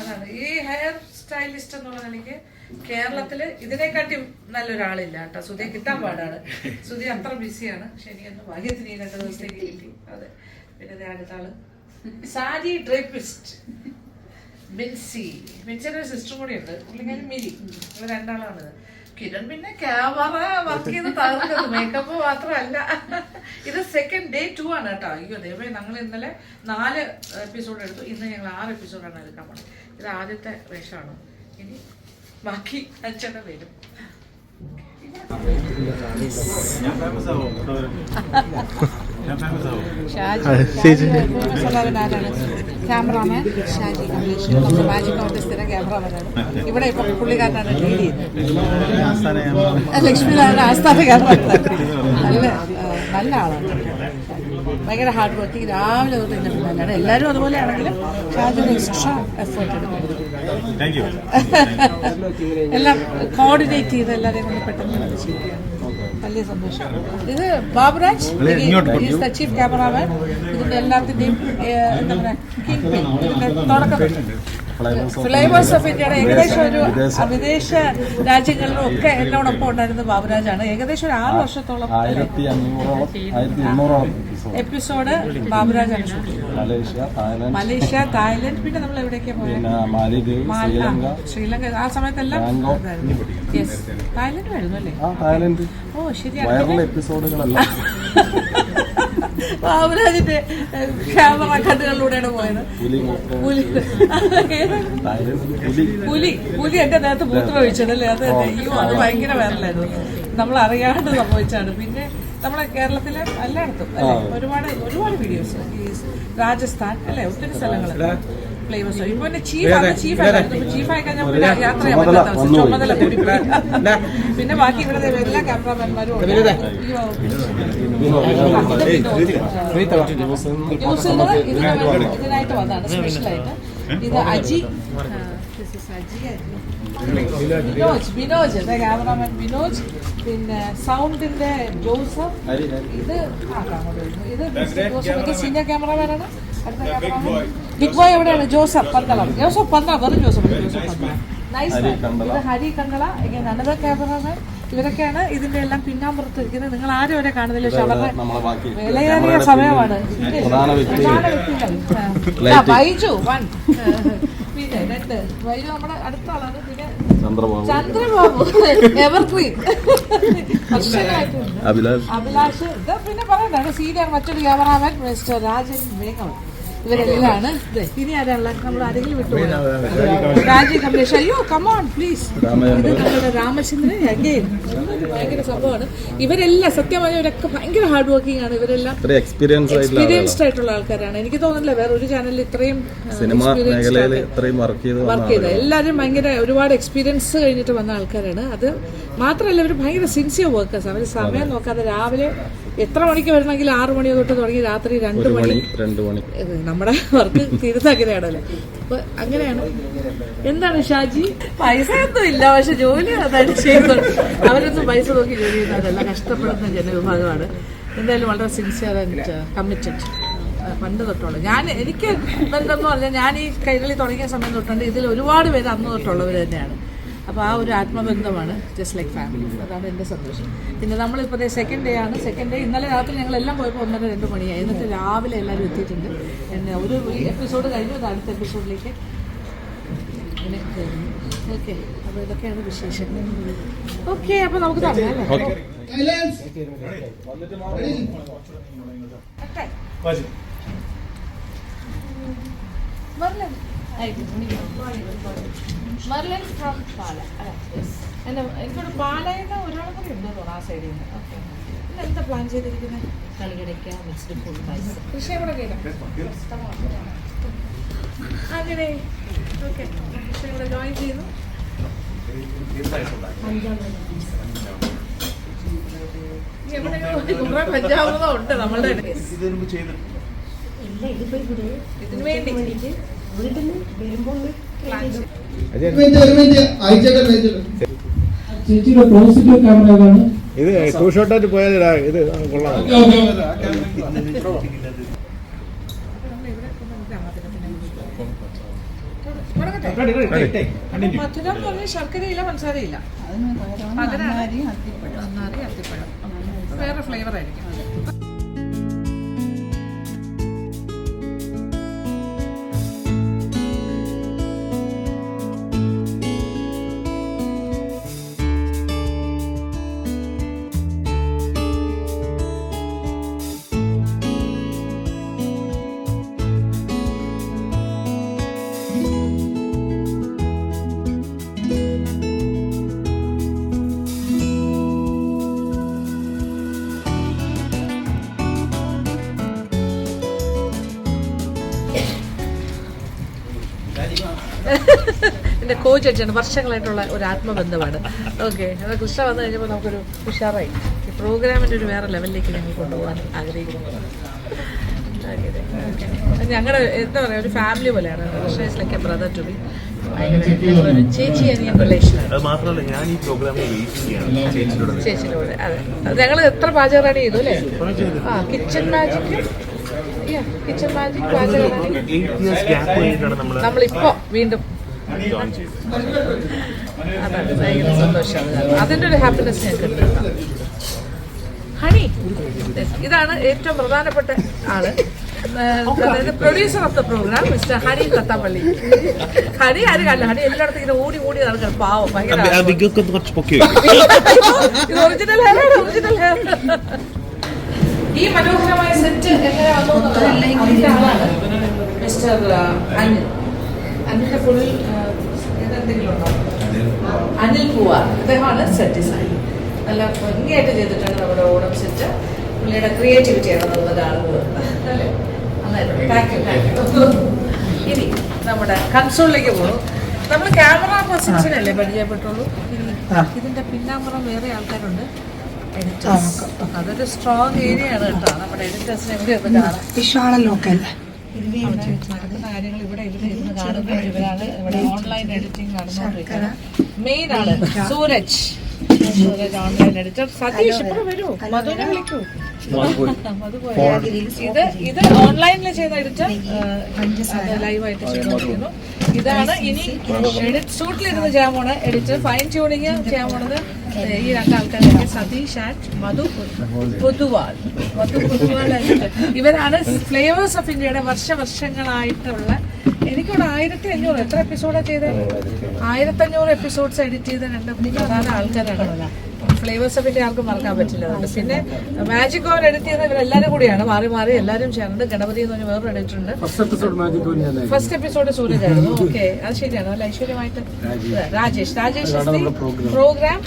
അതാണ് ഈ ഹെയർ സ്റ്റൈലിസ്റ്റ് എന്നുള്ള നിലയ്ക്ക് കേരളത്തില് ഇതിനെക്കാട്ടി നല്ലൊരാളില്ല കേട്ടോ. സുധിയെ കിട്ടാൻ പാടാണ്. സുധി അത്ര ബിസിയാണ്. പക്ഷെ എനിക്കൊന്ന് ഭാഗ്യത്തിന് ഈ 2 ദിവസത്തേക്ക് കിട്ടി. അതെ, പിന്നെ അടുത്ത ആള് സാരി ഡ്രേപ്പിസ്റ്റ് മിൻസിയുടെ സിസ്റ്റർ കൂടി ഉണ്ട്. പുള്ളിക്കാരി മിരി. ഇവർ 2 ആളാണിത്. കിരൺ പിന്നെ ക്യാമറ വർക്ക് ചെയ്ത് തകർക്കുന്നത്. മേക്കപ്പ് മാത്രമല്ല. ഇത് സെക്കൻഡ് ഡേ 2 ആണ് കേട്ടോ. അയ്യോ ദൈവമേ, ഞങ്ങൾ ഇന്നലെ 4 എപ്പിസോഡ് എടുത്തു. ഇന്ന് ഞങ്ങൾ 6 എപ്പിസോഡാണ് എടുക്കാൻ പോകുന്നത്. ഇത് ആദ്യത്തെ വേഷമാണ്. ഇനി ബാക്കി 5 വരും. ഞാൻ ഫേമസ് ആവും. ക്യാമറാമാൻ ഷാജി കമലേഷ്, നമ്മുടെ മാജിക് കൗണ്ടിൽ സ്ഥിരം ക്യാമറാമാനാണ്. ഇവിടെ ഇപ്പം പുള്ളിക്കാരനാണ് ലീഡ് ചെയ്യുന്നത്. ലക്ഷ്മിനാരായണ ആസ്ഥാന ക്യാമറ. നല്ല ആളാണ്, ഭയങ്കര ഹാർഡ് വർക്കിംഗ്. രാവിലെ തൊട്ട് ഇതിൻ്റെ പിന്നാലാണ്. എല്ലാവരും അതുപോലെ ആണെങ്കിലും ഷാജി എക്സ്ട്രാ എഫേർട്ട് എടുക്കും. എല്ലാം കോർഡിനേറ്റ് ചെയ്ത് എല്ലാവരെയും കൊണ്ട് പെട്ടെന്ന് ചെയ്യുകയാണ്. വലിയ സന്തോഷം. ഇത് Baburaj is the chief cameraman. ഇതിൻ്റെ എല്ലാത്തിൻ്റെയും എന്താ പറയുക കിങ് പിൻ. ഇതിൻ്റെ തുടക്കം ഫ്ലേവേഴ്സ് ഓഫ് ഇന്ത്യയുടെ ഏകദേശം ഒരു വിദേശ രാജ്യങ്ങളിലും ഒക്കെ എന്നോടൊപ്പം ഉണ്ടായിരുന്ന ബാബുരാജാണ്. ഏകദേശം ഒരു 6 വർഷത്തോളം എപ്പിസോഡ് ബാബുരാജാണ് ഷൂട്ട് ചെയ്തത്. മലേഷ്യ, തായ്ലൻഡ്, പിന്നെ നമ്മൾ എവിടേക്കാണ് പോയത്? ശ്രീലങ്ക. ആ സമയത്തെല്ലാം യെസ്, തായ്ലൻഡ് ആയിരുന്നു അല്ലേ? ഓ ശരിയാണ്. ബാബുരാജിന്റെ ക്യാമറ കണ്ണുകളിലൂടെയാണ് പോയത്. പുലി എന്റെ നേരത്തെ മൂത്രം ഒഴിച്ചതല്ലേ? അത് അയ്യോ, അത് ഭയങ്കര വൈറലായിരുന്നു. നമ്മൾ അറിയാണ്ട് സംഭവിച്ചാണ്. പിന്നെ നമ്മളെ കേരളത്തിലെ എല്ലായിടത്തും അല്ലെ ഒരുപാട് വീഡിയോസ്, ഈ രാജസ്ഥാൻ അല്ലെ, ഒത്തിരി സ്ഥലങ്ങൾ ഫ്ലേവേഴ്സ്. ഇപ്പൊ എന്റെ ചീഫായി കഴിഞ്ഞാൽ യാത്ര ചെയ്യാൻ പറ്റാത്ത ചുമതല കൂടി. പിന്നെ ബാക്കി ഇവിടെ എല്ലാ ക്യാമറാമാൻമാരും ഇതിനായിട്ട് വന്നതാണ് സ്പെഷ്യലായിട്ട്. ഇത് അജി, ബിനോജ് ക്യാമറാമാൻ ബിനോജ്. പിന്നെ സൗണ്ടിന്റെ ജോസഫ്. ഇത് ജോസഫ് സീനിയർ ക്യാമറാമാനാണ്. അടുത്ത ക്യാമറാമാൻ ബിഗ് ബോയ് എവിടെയാണ്? ജോസഫ് പന്തളം. വെറും ജോസഫ് പന്തളം. നൈസ്. ഇത് ഹരി കണ്ടള, അനദർ ക്യാമറാമാൻ. ഇവരൊക്കെയാണ് ഇതിന്റെ എല്ലാം പിന്നാമ്പുറത്ത് ഇരിക്കുന്നത്. നിങ്ങൾ ആരും വരെ കാണുന്നില്ല. പക്ഷെ അവരുടെ വിലയേറിയ സമയമാണ്. ബൈജു 1, പിന്നെ 2 ബൈജു നമ്മുടെ അടുത്ത ആളാണ്. പിന്നെ ചന്ദ്രബാബു എവർഗ്രീൻ അഭിലാഷ്. ഇത് പിന്നെ പറയണ്ടാണ് സീനിയർ മറ്റൊരു ക്യാമറാമാൻ മിസ്റ്റർ രാജൻ മേഘം. ഇവരെല്ലാണ്. ഇനി ആരാണല്ലോ നമ്മൾ ആരെങ്കിലും വിട്ടുപോയി? രാജി കമലേഷ്. അയ്യോ കമോൺ പ്ലീസ്. ഇത് നമ്മുടെ രാമചന്ദ്രൻ അഗെയിൻ. ഭയങ്കര സംഭവമാണ്. ഇവരെല്ലാം സത്യമായി ഇവരൊക്കെ ഭയങ്കര ഹാർഡ് വർക്കിംഗ് ആണ്. ഇവരെല്ലാം എക്സ്പീരിയൻസ്ഡ് ആയിട്ടുള്ള ആൾക്കാരാണ്. എനിക്ക് തോന്നുന്നില്ല വേറെ ഒരു ചാനലിൽ ഇത്രയും വർക്ക് ചെയ്ത. എല്ലാവരും ഭയങ്കര ഒരുപാട് എക്സ്പീരിയൻസ് കഴിഞ്ഞിട്ട് വന്ന ആൾക്കാരാണ്. അത് മാത്രമല്ല ഇവർ ഭയങ്കര സിൻസിയർ വർക്കേഴ്സ്. അവർ സമയം നോക്കാതെ രാവിലെ എത്ര മണിക്ക് വരണമെങ്കിൽ 6 മണി തൊട്ട് തുടങ്ങി രാത്രി 2 മണി. നമ്മുടെ വർക്ക് തീരുന്ന അങ്ങനെയാണല്ലോ. അപ്പൊ അങ്ങനെയാണ്. എന്താണ് ഷാജി? പൈസ ഒന്നും ഇല്ല, പക്ഷെ ജോലി അതായിട്ട് ചെയ്യുന്നുണ്ട്. അവരൊന്നും പൈസ നോക്കി ജോലി ചെയ്യുന്നതല്ല, കഷ്ടപ്പെടുന്ന ജനവിഭാഗമാണ്. എന്തായാലും വളരെ സിൻസിയർ ആൻഡ് കമ്മിറ്റഡ്. പണ്ട് തൊട്ടുള്ള എനിക്ക് ബന്ധമെന്ന് പറഞ്ഞാൽ ഞാൻ ഈ കൈരളി തുടങ്ങിയ സമയം തൊട്ടുണ്ട് ഇതിൽ ഒരുപാട് പേര് അന്ന് തൊട്ടുള്ളവർ തന്നെയാണ്. അപ്പോൾ ആ ഒരു ആത്മബന്ധമാണ് ജസ്റ്റ് ലൈക്ക് ഫാമിലി. അതാണ് എൻ്റെ സന്തോഷം. പിന്നെ നമ്മളിപ്പോൾ സെക്കൻഡ് ഡേ ആണ്. സെക്കൻഡ് ഡേ ഇന്നലെ രാത്രി ഞങ്ങളെല്ലാം പോയപ്പോൾ 1:30-2 മണിയായി. എന്നിട്ട് രാവിലെ എല്ലാവരും എത്തിയിട്ടുണ്ട്. എന്നെ ഒരു എപ്പിസോഡ് കഴിഞ്ഞു, അത് അടുത്ത എപ്പിസോഡിലേക്ക് അങ്ങനെ കയറുന്നു. ഓക്കെ, അപ്പോൾ ഇതൊക്കെയാണ് വിശേഷം. ഓക്കെ, അപ്പോൾ നമുക്ക് തുടങ്ങാം അല്ലേ? മെർലിൻ ഫ്രം പാല. എനിക്കൊരു പാലയെന്ന് ഒരാളെ കൂടി ഉണ്ടോ തോന്നുന്നു ആ സൈഡിൽ നിന്ന്. ഓക്കെ, പിന്നെ എന്താ പ്ലാൻ ചെയ്തിരിക്കുന്നത്? കളികടയ്ക്ക മിക്സ്ഡ് ഫുഡ് പായസം. കൃഷി കൂടെ അങ്ങനെ. ഓക്കെ, കൃഷി കൂടെ ജോയിൻ ചെയ്യുന്നു. എവിടെയോ പഞ്ചാബോ ഉണ്ട് നമ്മളുടെ ഇതിനു വേണ്ടി വീട്ടിൽ വരുമ്പോൾ ചേച്ചിയുടെ പോസിറ്റീവ് ക്യാമറ ഏതാണ്? ഇത് 2 ഷോട്ടായിട്ട് പോയാൽ ഇത് കൊള്ളാം. മധുരം പറഞ്ഞ ശർക്കരയില്ല, പഞ്ചസാരയില്ല. വേറെ ഫ്ലേവർ ആയിരിക്കും. കോ ജഡ്ജാണ്, വർഷങ്ങളായിട്ടുള്ള ഒരു ആത്മബന്ധമാണ്. ഓക്കെ, അത് കൃഷ്ണ വന്നു കഴിഞ്ഞപ്പോൾ നമുക്കൊരു ഉഷാറായി. ഈ പ്രോഗ്രാമിൻ്റെ ഒരു വേറെ ലെവലിലേക്ക് ഞങ്ങൾ കൊണ്ടുപോകാൻ ആഗ്രഹിക്കുന്നു. ഞങ്ങളുടെ എന്താ പറയുക, ഒരു ഫാമിലി പോലെയാണ്. Krishna is like a brother to be. ഞങ്ങളൊരു ചേച്ചി അനിയൻ റിലേഷനാണ്. മാത്രമല്ല ഞാൻ ഈ പ്രോഗ്രാമിൽ വെയിറ്റ് ചെയ്യാണ് ചേച്ചിയിലൂടെ. അതെ, ഞങ്ങൾ എത്ര പാചകറാണി ചെയ്തു അല്ലേ? ആ, കിച്ചൺ മാജിക് പാചകറാണി 8 years ഗ്യാപ്പ് കഴിഞ്ഞിട്ടാണ് നമ്മളിപ്പോ വീണ്ടും. ജോയിൻ ചെയ്തത്. അതാണ് ഭയങ്കര സന്തോഷമാണ്. അതിൻ്റെ ഒരു ഹാപ്പിനെസ് ഞങ്ങൾക്ക് ഹണി. ഇതാണ് ഏറ്റവും പ്രധാനപ്പെട്ട ആള്, അതായത് producer of the programme mister Honey Thathappally. Honey ആര് കണ്ട, ഹണി എല്ലായിടത്തും ഇങ്ങനെ ഓടി നടക്കണം, പാവം, ഭയങ്കര. ഇത് ഒറിജിനൽ ഹെയർ, ഒറിജിനൽ ഹെയർ. ഈ മനോഹരമായ സെറ്റ് എങ്ങനെ വന്നു എന്നുള്ളത് ആളാണ് മിസ്റ്റർ അനിൽ. അതിന്റെ ഫുൾ എന്തെങ്കിലും ഉണ്ടോ? അനിൽ പൂവാർ. ഇദ്ദേഹമാണ് സെറ്റ് ഡിസൈൻ. നല്ല ഭംഗിയായിട്ട് ചെയ്തിട്ടുണ്ട് നമ്മുടെ ഓണം സെറ്റ്. പുള്ളിയുടെ ക്രിയേറ്റിവിറ്റിയാണ് നമ്മൾ കാണുന്നത് അല്ലേ? നന്നായിട്ട് താങ്ക് യു. ഇനി നമ്മുടെ കൺസോളിലേക്ക് പോകും. നമ്മൾ ക്യാമറ പേഴ്സൺസിനല്ലേ പരിചയപ്പെട്ടുള്ളൂ. ഇനി ഇതിന്റെ പിന്നാമ്പുറം വേറെ ആൾക്കാരുണ്ട്, എഡിറ്റേഴ്സ്. അതൊരു സ്ട്രോങ് ഏരിയ ആണ് കേട്ടോ. നമ്മുടെ എഡിറ്റേഴ്സിനെ ഇവിടെ ഒന്ന് കാണാം. നടക്കുന്ന കാര്യങ്ങൾ ഇവിടെ ഇരുന്ന് കാണുമ്പോൾ ഇവരാണ് ഇവിടെ ഓൺലൈൻ എഡിറ്റിംഗ് നടന്നുകൊണ്ടിരിക്കുന്നത്. മെയിൻ ആണ് സൂരജ് ഓൺലൈൻ എഡിറ്റർ. സതീഷ് ഇപ്പോൾ വരൂ, മധുനെ വിളിക്കൂ. ഇത് ഓൺലൈനിൽ ചെയ്യുന്ന എഡിറ്റർ, ലൈവായിട്ട് ചെയ്തുകൊണ്ടിരിക്കുന്നു. ഇതാണ് ഇനി ഷൂട്ടിലിരുന്ന് ചെയ്യാൻ പോണ എഡിറ്റർ. ഫൈൻ ട്യൂണിങ് ചെയ്യാൻ പോണത് ഈ രണ്ടാൾക്കാരൊക്കെ, സതീഷ് ആൻഡ് മധു പൊതുവാൾ. ഇവരാണ് ഫ്ലേവേഴ്സ് ഓഫ് ഇന്ത്യയുടെ വർഷങ്ങളായിട്ടുള്ള, എനിക്കിവിടെ 1500 എത്ര എപ്പിസോഡാണ് ചെയ്തത്? 1500 എപ്പിസോഡ്സ് എഡിറ്റ് ചെയ്ത രണ്ട് പ്രധാന ആൾക്കാരാണ്. ഫ്ലേവേഴ്സ് ഓഫ് ഇന്ത്യ ആർക്കും മറക്കാൻ പറ്റില്ല. അതുകൊണ്ട് പിന്നെ മാജിക് ഓവൻ എഡിറ്റ് ചെയ്യുന്ന ഇവരെല്ലാവരും കൂടിയാണ്, മാറി എല്ലാവരും ചേർന്ന്. ഗണപതി എന്ന് പറഞ്ഞ വേറൊരു എഡിറ്റർ ഉണ്ട്. ഫസ്റ്റ് എപ്പിസോഡ് സൂരജ് ആയിരുന്നു. ഓക്കെ, അത് ശരിയാണ്. നല്ല ഐശ്വര്യമായിട്ട് രാജേഷ് പ്രോഗ്രാം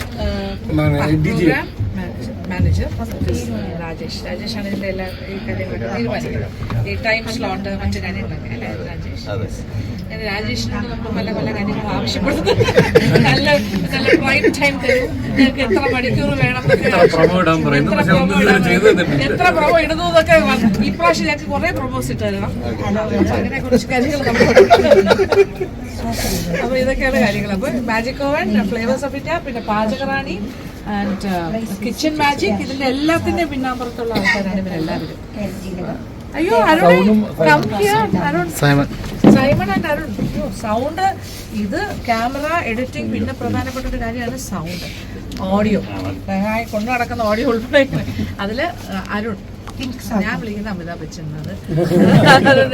മാനേജർ രാജേഷാണ് ഇതിന്റെ എല്ലാ ഈ കാര്യങ്ങളൊക്കെ തീരുമാനിക്കുന്നത്. ഈ ടൈം സ്ലോട്ട് മറ്റു കാര്യങ്ങളൊക്കെ അല്ലേ രാജേഷ്? രാജേഷിനോട് നമ്മൾ പല കാര്യങ്ങളും ആവശ്യപ്പെടുന്നത്. നല്ല പ്രൈം ടൈം തരും, നിങ്ങൾക്ക് എത്ര മണിക്കൂർ വേണം, എത്ര പ്രൊമോ ഇടുന്നു എന്നൊക്കെ. ഇപ്രാവശ്യം ഞങ്ങൾക്ക് കുറെ പ്രൊമോസ് ഇട്ട് തരണം. അങ്ങനെ കുറച്ച് കാര്യങ്ങൾ അപ്പൊ ഇതൊക്കെയാണ് കാര്യങ്ങൾ. അപ്പൊ magic oven, flavours of India, പിന്നെ പാചകറാണി ആൻഡ് കിച്ചൺ മാജിക്, ഇതിന്റെ എല്ലാത്തിന്റെയും പിന്നാമ്പുറത്തുള്ള ആൾക്കാരാണ് ഇവരെല്ലാവരും. അയ്യോ Arun, Simon and Arun. Sound, ഇത് ക്യാമറ എഡിറ്റിംഗ്, പിന്നെ പ്രധാനപ്പെട്ട ഒരു കാര്യമാണ് സൗണ്ട്, ഓഡിയോ. കൊണ്ടു നടക്കുന്ന ഓഡിയോ ഉൾപ്പെടെ അതില് അരുൺ, ഞാൻ വിളിക്കുന്ന അമിതാഭ് ബച്ചൻ അരുൺ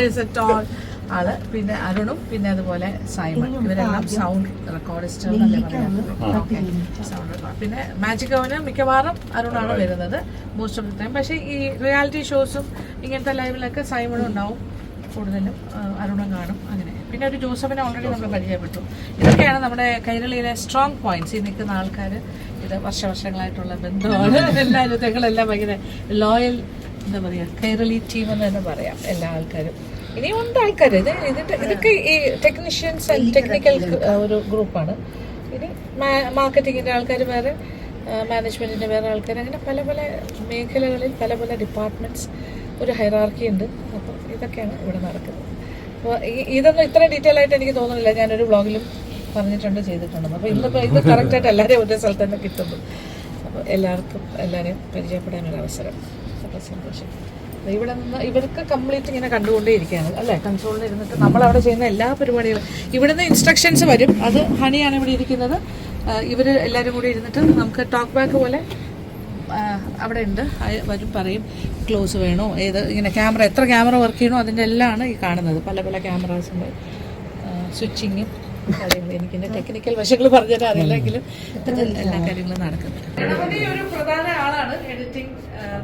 ആള്, പിന്നെ അരുണും, പിന്നെ അതുപോലെ സൈമൺ. ഇവരെല്ലാം സൗണ്ട് റെക്കോർഡിസ്റ്റ് എന്നല്ലേ പറയാം. Sound record. പിന്നെ മാജിക് ഓവന് മിക്കവാറും അരുണാണ് വരുന്നത് മോസ്റ്റ് ഓഫ് ദി ടൈം. പക്ഷേ ഈ റിയാലിറ്റി ഷോസും ഇങ്ങനത്തെ ലൈവിലൊക്കെ സൈമണും ഉണ്ടാവും കൂടുതലും, അരുണും കാണും. അങ്ങനെ പിന്നെ ഒരു ജോസഫിനെ ഓൾറെഡി നമ്മൾ പരിചയപ്പെട്ടു. ഇതൊക്കെയാണ് നമ്മുടെ കൈരളിയിലെ സ്ട്രോങ് പോയിന്റ്സ്. ഈ നിൽക്കുന്ന ആൾക്കാർ ഇത് വർഷങ്ങളായിട്ടുള്ള ബന്ധമാണ്. എല്ലാവരും ഞങ്ങളെല്ലാം ഭയങ്കര ലോയൽ, എന്താ പറയുക, കൈരളി ടീം എന്ന് തന്നെ പറയാം എല്ലാ ആൾക്കാരും. ഇനിയും ഉണ്ട് ആൾക്കാർ. ഇതൊക്കെ ഈ ടെക്നീഷ്യൻസ് ആൻഡ് ടെക്നിക്കൽ ഒരു ഗ്രൂപ്പാണ്. ഇനി മാർക്കറ്റിങ്ങിൻ്റെ ആൾക്കാർ വേറെ, മാനേജ്മെൻറ്റിൻ്റെ വേറെ ആൾക്കാർ, അങ്ങനെ പല മേഖലകളിൽ പല ഡിപ്പാർട്ട്മെൻറ്റ്സ്, ഒരു ഹൈറാർക്കി ഉണ്ട്. അപ്പോൾ ഇതൊക്കെയാണ് ഇവിടെ നടക്കുന്നത്. അപ്പോൾ ഇതൊന്നും ഇത്ര ഡീറ്റെയിൽ ആയിട്ട് എനിക്ക് തോന്നുന്നില്ല, ഞാനൊരു വ്ളോഗിലും പറഞ്ഞിട്ടുണ്ട്, ചെയ്തിട്ടുണ്ടെന്ന്. അപ്പോൾ ഇന്നിപ്പോൾ ഇത് കറക്റ്റായിട്ട് എല്ലാവരെയും ഒരേ സ്ഥലത്ത് തന്നെ കിട്ടുന്നു. അപ്പോൾ എല്ലാവരെയും പരിചയപ്പെടാനൊരു അവസരം. അപ്പോൾ സന്തോഷം. ഇവിടെ നിന്ന് ഇവർക്ക് കംപ്ലീറ്റ് ഇങ്ങനെ കണ്ടുകൊണ്ടേയിരിക്കുകയാണ് അല്ലേ? കൺസോളിൽ ഇരുന്നിട്ട് നമ്മളവിടെ ചെയ്യുന്ന എല്ലാ പരിപാടികളും ഇവിടുന്ന് ഇൻസ്ട്രക്ഷൻസ് വരും. അത് ഹണിയാണ് ഇവിടെ ഇരിക്കുന്നത്. ഇവർ എല്ലാവരും കൂടി ഇരുന്നിട്ട് നമുക്ക് ടോക്ക് ബാക്ക് പോലെ അവിടെ ഉണ്ട്, വരും, പറയും ക്ലോസ് വേണോ, ഇങ്ങനെ ക്യാമറ, എത്ര ക്യാമറ വർക്ക് ചെയ്യണോ അതിൻ്റെ എല്ലാമാണ് ഈ കാണുന്നത്. പല ക്യാമറാസിൻ്റെ സ്വിച്ചിങ്ങും കാര്യങ്ങളും. എനിക്കിൻ്റെ ടെക്നിക്കൽ വശങ്ങൾ പറഞ്ഞാൽ അറിയില്ലെങ്കിലും എല്ലാ കാര്യങ്ങളും നടക്കുന്നുണ്ട്. ഗണപതി ഒരു പ്രധാന ആളാണ് എഡിറ്റിംഗ്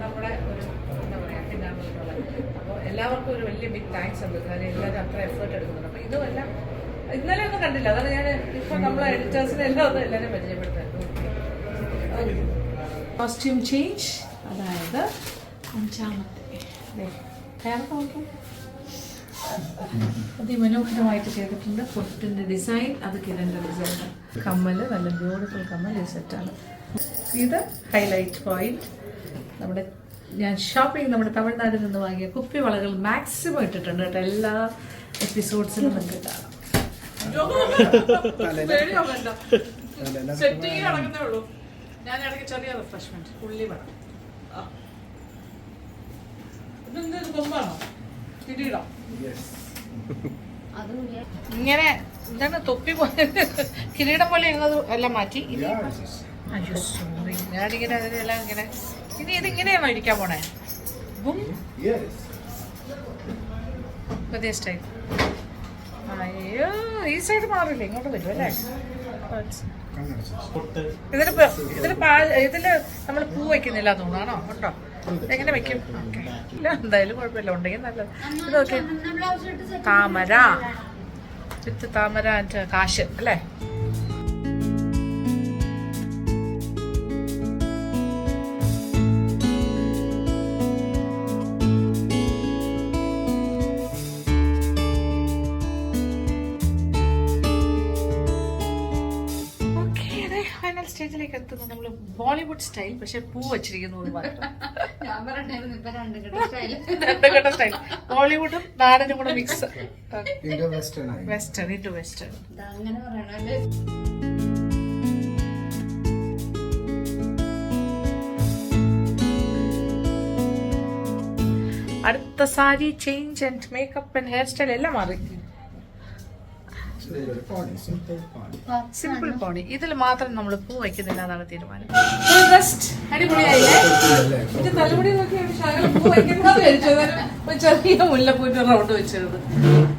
നമ്മുടെ ഒരു എന്താ പറയുക പിന്നാമ്പുറത്തുള്ള. അപ്പോൾ എല്ലാവർക്കും ഒരു വലിയ ബിഗ് താങ്ക്സ് ഉണ്ട്. കാരണം എല്ലാവരും അത്ര എഫേർട്ട് എടുക്കുന്നുണ്ട്. അപ്പോൾ ഇതുമെല്ലാം ഇന്നലെ ഒന്നും കണ്ടില്ല, അതാണ് ഞാൻ ഇപ്പോൾ നമ്മളെ എഡിറ്റേഴ്സിനെ എല്ലാം ഒന്ന് എല്ലാവരും പരിചയപ്പെടുത്തുന്നത്. കോസ്റ്റ്യൂം ചേഞ്ച്, അതായത് 5ാമത്തെ അതിമനോഹരമായിട്ട് ചെയ്തിട്ടുണ്ട്. പൊട്ടിൻ്റെ ഡിസൈൻ അത് കിരണിൻ്റെ ഡിസൈനാണ്. കമ്മൽ നല്ല ബ്യൂട്ടിഫുൾ കമ്മൽ ഈ സെറ്റാണ്. ഇത് ഹൈലൈറ്റ് പോയിന്റ്. ഞാൻ ഷോപ്പിംഗ് നമ്മുടെ തമിഴ്നാട്ടിൽ നിന്ന് വാങ്ങിയ കുപ്പി വളകൾ മാക്സിമം ഇട്ടിട്ടുണ്ട് കേട്ടോ. എല്ലാ എപ്പിസോഡ്സിലും നമുക്ക് കാണാം. സെറ്റിങ് നടക്കുന്നേ ഉള്ളൂ. ഞാൻ ഇടയ്ക്ക് ചെറിയ റിഫ്രഷ്മെന്റ് ഉള്ളി വേണം. ഇതെന്ത് കൊമ്പാണോ? കിരീടം ഇങ്ങനെ എന്താണ് തൊപ്പി പോലെ കിരീടം പോലെ ഇരുന്നത് എല്ലാം മാറ്റി. ഇനി അയ്യോ സോറി, ഞാനിങ്ങനെ അതിനെല്ലാം ഇങ്ങനെ ഇനി ഇതിങ്ങനെയാണോ ഇരിക്കാൻ പോണേ? പുതിയ സ്റ്റൈൽ. അയ്യോ ഈ സൈഡ് മാറില്ല, ഇങ്ങോട്ട് വരും അല്ലേ? ഇതില് നമ്മൾ പൂ വെക്കുന്നില്ല തോന്നാണോ? ഉണ്ടോ? എങ്ങനെ വെക്കും? ഓക്കെ, ഇല്ല എന്തായാലും കുഴപ്പമില്ല, ഉണ്ടെങ്കിൽ നല്ലത്. ഇതൊക്കെ താമര വിത്ത് താമര കാശ് അല്ലേ? സ്റ്റേജിലേക്ക് എത്തുന്നു നമ്മൾ ബോളിവുഡ് സ്റ്റൈൽ, പക്ഷെ പൂ വെച്ചിരിക്കുന്നു. രണ്ട് ഘട്ട സ്റ്റൈൽ, ബോളിവുഡും നാടനും കൂടെ മിക്സ്. Western Indo western. അടുത്ത sari change and makeup and hair style എല്ലാം മാറി. Simple pony. ഇതിൽ മാത്രം നമ്മൾ പൂ വയ്ക്കുന്നില്ല എന്നാണ് തീരുമാനം. അടിപൊളിയായില്ലേ? തലമുടി നോക്കിയാണ് പൂ വയ്ക്കുന്നത്. ചെറിയ മുല്ലപ്പൂവിന്റെ റൗണ്ട് വെച്ചത്.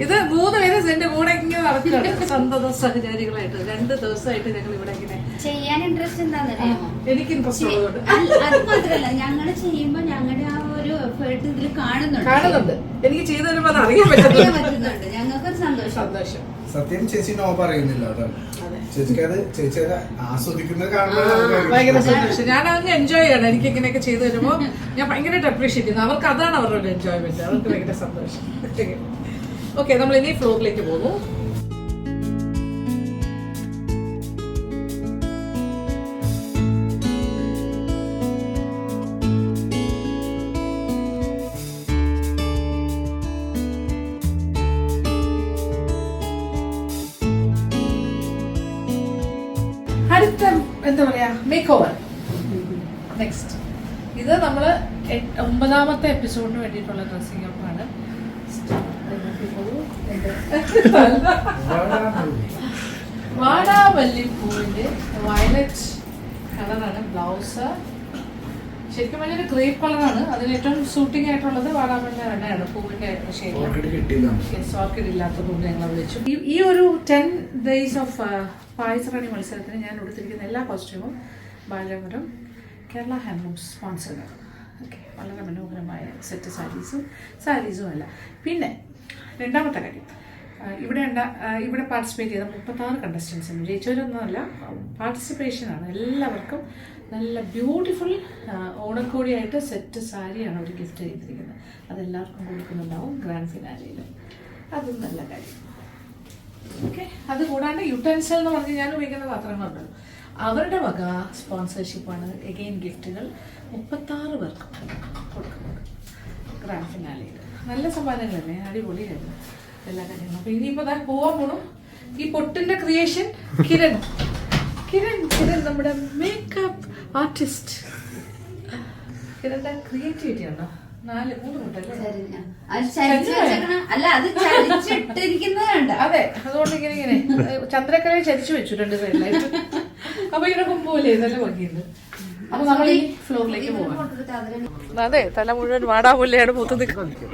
ഇത് 3 പേര് എന്റെ കൂടെ ഇങ്ങനെ നടക്കുകയാണ്, സന്തത സഹചാരികളായിട്ട്. 2 ദിവസമായിട്ട് ഞങ്ങൾ ഇവിടെ ഇങ്ങനെ ചെയ്യാൻ ഇൻട്രസ്റ്റ് എന്താണെന്നറിയാമോ? എനിക്ക് ഇൻട്രസ്റ്റ് ഉള്ളതുകൊണ്ട്. അത് മാത്രല്ല, ഞങ്ങള് ചെയ്യുമ്പോ ഞങ്ങളുടെ ആ ഒരു എഫേർട്ട് ഇതിൽ കാണുന്നുണ്ട്. എനിക്ക് ചെയ്തു തരുമ്പോ അത് അറിയാൻ പറ്റുന്നുണ്ട്. ഞങ്ങൾക്കൊരു സന്തോഷം. സത്യം ചേച്ചി നോ പറയുന്നില്ല. ചേച്ചിക്ക് അത് ചേച്ചി ആസ്വദിക്കുന്നത് കാണുമ്പോൾ ഭയങ്കര സന്തോഷം. ഞാൻ അങ്ങ് എൻജോയ് ചെയ്യണം. എനിക്ക് ഇങ്ങനെയൊക്കെ ചെയ്തു തരുമ്പോ ഞാൻ ഭയങ്കരമായിട്ട് അപ്രീഷിയേറ്റ് ചെയ്യുന്നു. അവർക്ക് അതാണ് അവരുടെ ഒരു എൻജോയ്മെന്റ്. അവർക്ക് ഭയങ്കര സന്തോഷം. ഓക്കെ, നമ്മൾ ഇനി ഫ്ലോറിലേക്ക് പോകുന്നു. അടുത്ത എന്താ പറയാ, മേക്ക് ഓവർ. നെക്സ്റ്റ് ഇത് നമ്മള് 9ാമത്തെ എപ്പിസോഡിന് വേണ്ടിയിട്ടുള്ള ഡ്രസ്സിംഗ് അപ്പ് ആണ്. വാടാമല്ലിപ്പൂവിന്റെ വയലറ്റ് കളറാണ് ബ്ലൗസ്. ശരിക്കും പറഞ്ഞൊരു ക്രീപ്പ് കളറാണ്. അതിന് ഏറ്റവും സൂട്ടിംഗ് ആയിട്ടുള്ളത് വാടാമല്ലി തന്നെയാണ്. പൂവിന്റെ ഷെയ്ഡ് ഓർക്കിഡ് ഇല്ലാത്തതുകൊണ്ട് ഞങ്ങൾ വിളിച്ചു. ഈ ഒരു 10 days ഓഫ് പായസറാണി മത്സരത്തിന് ഞാൻ ഉടുത്തിരിക്കുന്ന എല്ലാ കോസ്റ്റ്യൂമും ബാലപുരം കേരള ഹാൻഡ്ലൂംസ് സ്പോൺസറാണ്. ഓക്കെ, വളരെ മനോഹരമായ സെറ്റ് സാരീസും അല്ല. പിന്നെ രണ്ടാമത്തെ കാര്യം, ഇവിടെ പാർട്ടിസിപ്പേറ്റ് ചെയ്ത 36 കണ്ടസ്റ്റൻസ് ഉണ്ട്. ജയിച്ചവരൊന്നുമല്ല, പാർട്ടിസിപ്പേഷനാണ്. എല്ലാവർക്കും നല്ല ബ്യൂട്ടിഫുൾ ഓണക്കോടിയായിട്ട് സെറ്റ് സാരിയാണ് അവർ ഗിഫ്റ്റ് ചെയ്തിരിക്കുന്നത്. അതെല്ലാവർക്കും കൊടുക്കുന്നുണ്ടാവും ഗ്രാൻഡ് ഫിനാലയിൽ. അതും നല്ല കാര്യം. ഓക്കെ, അത് കൂടാണ്ട് യുട്ടൻസിൽ എന്ന് പറഞ്ഞ് ഞാൻ ഉപയോഗിക്കുന്ന പാത്രങ്ങളുണ്ടല്ലോ, അവരുടെ വക സ്പോൺസർഷിപ്പാണ്. എഗെയിൻ ഗിഫ്റ്റുകൾ 36 പേർക്ക് കൊടുക്കുന്നത് ഗ്രാൻഡ് ഫിനാലയിൽ. നല്ല സമ്മാനങ്ങളല്ലേ, അടിപൊളിയായിരുന്നു എല്ലാ കാര്യങ്ങളും. അപ്പോൾ ഇനിയിപ്പോൾ പോവാൻ പോകണം. ഈ പൊട്ടിന്റെ ക്രിയേഷൻ കിരൺ നമ്മുടെ മേക്കപ്പ് ആർട്ടിസ്റ്റ്. കിരണിന്റെ ക്രിയേറ്റിവിറ്റി ഉണ്ടോ? 3 മുട്ടല്ലേ? അതെ, അതുകൊണ്ട് ഇങ്ങനെ ചന്ദ്രക്കലയെ ചരിച്ചു വെച്ചു 2 സൈഡിലായിട്ട്. അപ്പൊ ഇങ്ങനെ കൊമ്പൂലേ, ഇതെല്ലാം ഭംഗിയുണ്ട്. അപ്പൊ നമ്മൾ ഈ ഫ്ലോറിലേക്ക് പോവാം. അതെ, തല മുഴുവൻ വാടാമുല്ലയാണ് പൂത്ത് നിൽക്കുന്നത്.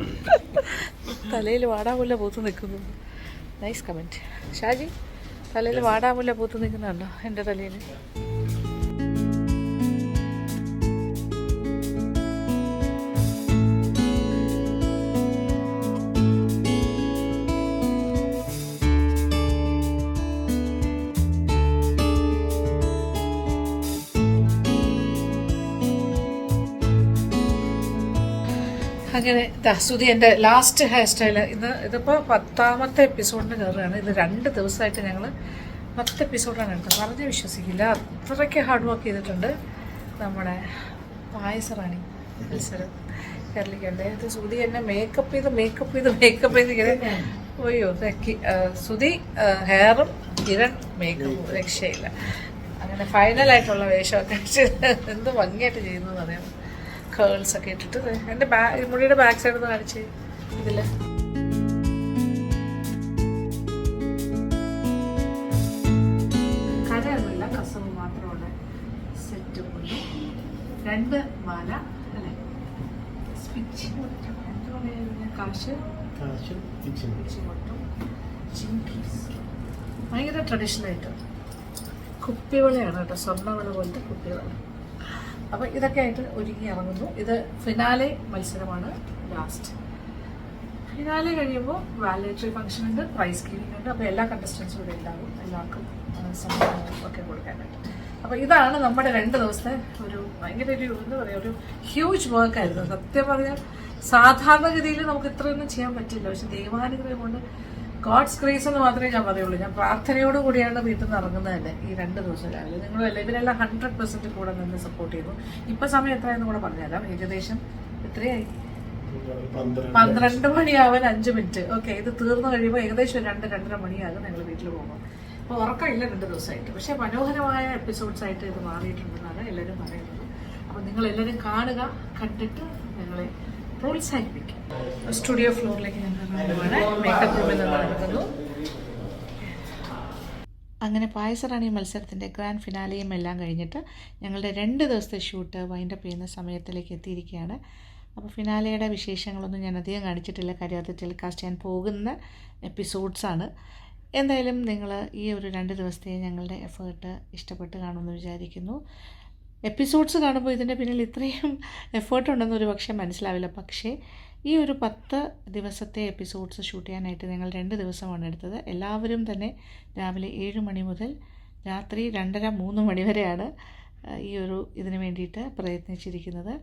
തലയിൽ വാടാമുല്ല പൂത്ത് നിൽക്കുന്നു. Nice comment Shaji. തലയിൽ വാടാമുല്ല പൂത്ത് നിൽക്കുന്നുണ്ടോ എൻ്റെ തലയിൽ? അങ്ങനെ സുധി എൻ്റെ ലാസ്റ്റ് ഹെയർ സ്റ്റൈൽ ഇതിപ്പോൾ 10ാമത്തെ എപ്പിസോഡിന് കയറുകയാണ്. ഇത് 2 ദിവസമായിട്ട് ഞങ്ങൾ 10 എപ്പിസോഡാണ് എടുത്തത്. പറഞ്ഞ് വിശ്വസിക്കില്ല, അത്രയ്ക്ക് ഹാർഡ് വർക്ക് ചെയ്തിട്ടുണ്ട് നമ്മുടെ പായസറാണി മത്സരം കേരളിക്കണ്ടേ. ഇത് സുധി എന്നെ മേക്കപ്പ് ചെയ്ത് ഇങ്ങനെ ഒയ്യോ തെക്കി. സുധി ഹെയറും കിരൺ മേക്കപ്പും രക്ഷയില്ല. അങ്ങനെ ഫൈനലായിട്ടുള്ള വേഷമൊക്കെ എന്ത് ഭംഗിയായിട്ട് ചെയ്യുന്നതെന്ന് അറിയാം. കേൾസൊക്കെ ഇട്ടിട്ട് എൻ്റെ മുടിയുടെ ബാക്ക് സൈഡ് ഒന്ന് കാണിച്ച് ഇതിൽ കരയൊന്നുമില്ല, കസവ് മാത്രമുള്ള സെറ്റ് കൊണ്ട് 2 മാല അല്ലേ, സ്വിച്ച് എന്താ പറയുക, കാശ് പൊട്ടും ചിങ്കീസ്, ഭയങ്കര ട്രഡീഷണലായിട്ട് കുപ്പിവളയാണ് കേട്ടോ, സ്വർണ്ണവള പോലത്തെ കുപ്പിവള. അപ്പോൾ ഇതൊക്കെ ആയിട്ട് ഒരുങ്ങി ഇറങ്ങുന്നു. ഇത് ഫിനാലെ മത്സരമാണ്. ലാസ്റ്റ് ഫിനാലെ കഴിയുമ്പോൾ വാലേറ്ററി ഫംഗ്ഷൻ ഉണ്ട്, പ്രൈസ് ഗീവിംഗ് ഉണ്ട്. അപ്പോൾ എല്ലാ കണ്ടസ്റ്റൻസും ഇവിടെ ഉണ്ടാകും, എല്ലാവർക്കും സമ്മാനങ്ങളും ഒക്കെ കൊടുക്കാനായിട്ട്. അപ്പോൾ ഇതാണ് നമ്മുടെ 2 ദിവസത്തെ ഒരു ഭയങ്കര എന്താ പറയുക, ഒരു ഹ്യൂജ് വർക്കായിരുന്നു. സത്യം പറഞ്ഞാൽ സാധാരണഗതിയിൽ നമുക്ക് ഇത്രയൊന്നും ചെയ്യാൻ പറ്റില്ല. പക്ഷെ ദൈവാനുഗ്രഹം കൊണ്ട്, ഗോഡ്സ് ഗ്രേസ് എന്ന് മാത്രമേ ഞാൻ പറയുള്ളൂ. ഞാൻ പ്രാർത്ഥനയോട് കൂടിയാണ് വീട്ടിൽ നിന്ന് ഇറങ്ങുന്നത് തന്നെ ഈ 2 ദിവസം രാവിലെ. നിങ്ങളല്ല, ഇവരെല്ലാം 100% കൂടെ നിന്ന് സപ്പോർട്ട് ചെയ്തു. ഇപ്പം സമയം എത്രയെന്ന് കൂടെ പറഞ്ഞുതരാം. ഏകദേശം എത്രയായി? 12 മണിയാവാൻ 5 മിനിറ്റ്. ഓക്കെ, ഇത് തീർന്നു കഴിയുമ്പോൾ ഏകദേശം 2-2:30 മണിയാകും ഞങ്ങൾ വീട്ടിൽ പോകുമ്പോൾ. അപ്പോൾ ഉറക്കമില്ല 2 ദിവസമായിട്ട്. പക്ഷേ മനോഹരമായ എപ്പിസോഡ്സ് ആയിട്ട് ഇത് മാറിയിട്ടുണ്ടെന്നാണ് എല്ലാവരും പറയുന്നത്. അപ്പോൾ നിങ്ങളെല്ലാവരും കാണുക, കണ്ടിട്ട് ഞങ്ങളെ പ്രോത്സാഹിപ്പിക്കും. സ്റ്റുഡിയോ ഫ്ലോറിലേക്ക് ഞങ്ങൾ മേക്കപ്പ് റൂമിൽ നിന്ന് നടക്കുന്നു. അങ്ങനെ പായസറാണി മത്സരത്തിൻ്റെ ഗ്രാൻഡ് ഫിനാലെയും എല്ലാം കഴിഞ്ഞിട്ട് ഞങ്ങളുടെ 2 ദിവസത്തെ ഷൂട്ട് വൈൻഡപ്പ് ചെയ്യുന്ന സമയത്തിലേക്ക് എത്തിയിരിക്കുകയാണ്. അപ്പോൾ ഫിനാലയുടെ വിശേഷങ്ങളൊന്നും ഞാൻ അധികം കാണിച്ചിട്ടില്ല, കാര്യം അത് ടെലികാസ്റ്റ് ചെയ്യാൻ പോകുന്ന എപ്പിസോഡ്സാണ്. എന്തായാലും നിങ്ങൾ ഈ ഒരു 2 ദിവസത്തെ ഞങ്ങളുടെ എഫേർട്ട് ഇഷ്ടപ്പെട്ട് കാണുമെന്ന് വിചാരിക്കുന്നു. എപ്പിസോഡ്സ് കാണുമ്പോൾ ഇതിൻ്റെ പിന്നിൽ ഇത്രയും എഫേർട്ട് ഉണ്ടെന്നൊരു പക്ഷേ മനസ്സിലാവില്ല. പക്ഷേ ഈ ഒരു 10 ദിവസത്തെ എപ്പിസോഡ്സ് ഷൂട്ട് ചെയ്യാനായിട്ട് ഞങ്ങൾ 2 ദിവസമാണ് എടുത്തത്. എല്ലാവരും തന്നെ രാവിലെ 7 മണി മുതൽ രാത്രി 2:30-3 മണി വരെയാണ് ഇതിന് വേണ്ടിയിട്ട് പ്രയത്നിച്ചിരിക്കുന്നത്.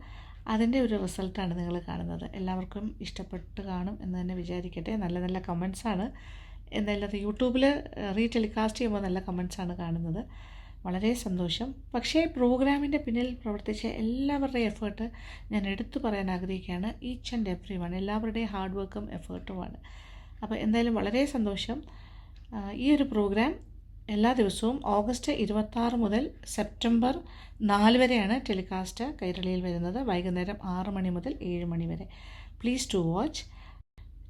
അതിൻ്റെ ഒരു റിസൾട്ടാണ് നിങ്ങൾ കാണുന്നത്. എല്ലാവർക്കും ഇഷ്ടപ്പെട്ട് കാണും എന്ന് തന്നെ വിചാരിക്കട്ടെ. നല്ല നല്ല കമൻസാണ്. എന്തായാലും അത് യൂട്യൂബിൽ റീടെലികാസ്റ്റ് ചെയ്യുമ്പോൾ നല്ല കമൻസാണ് കാണുന്നത്. വളരെ സന്തോഷം. പക്ഷേ പ്രോഗ്രാമിൻ്റെ പിന്നിൽ പ്രവർത്തിച്ച എല്ലാവരുടെയും എഫേർട്ട് ഞാൻ എടുത്തു പറയാൻ ആഗ്രഹിക്കുകയാണ്. ഈച്ച് ആൻഡ് എവ്രി വൺ, എല്ലാവരുടെയും ഹാർഡ് വർക്കും എഫേർട്ടുമാണ്. അപ്പോൾ എന്തായാലും വളരെ സന്തോഷം. ഈ ഒരു പ്രോഗ്രാം എല്ലാ ദിവസവും ഓഗസ്റ്റ് 26 മുതൽ സെപ്റ്റംബർ 4 വരെയാണ് ടെലികാസ്റ്റ് കൈരളിയിൽ വരുന്നത്. വൈകുന്നേരം 6 മണി മുതൽ 7 മണി വരെ. Please to watch.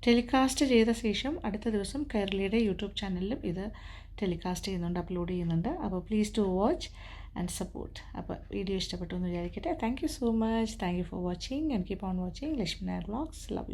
ടെലികാസ്റ്റ് ചെയ്ത ശേഷം അടുത്ത ദിവസം കൈരളിയുടെ യൂട്യൂബ് ചാനലിലും ഇത് ടെലികാസ്റ്റ് ചെയ്യുന്നുണ്ട്, അപ്ലോഡ് ചെയ്യുന്നുണ്ട്. അപ്പോൾ please to watch and support. അപ്പോൾ വീഡിയോ ഇഷ്ടപ്പെട്ടു എന്ന് വിചാരിക്കട്ടെ. Thank you so much. Thank you for watching and keep on watching Lakshmi Nair vlogs. Love U.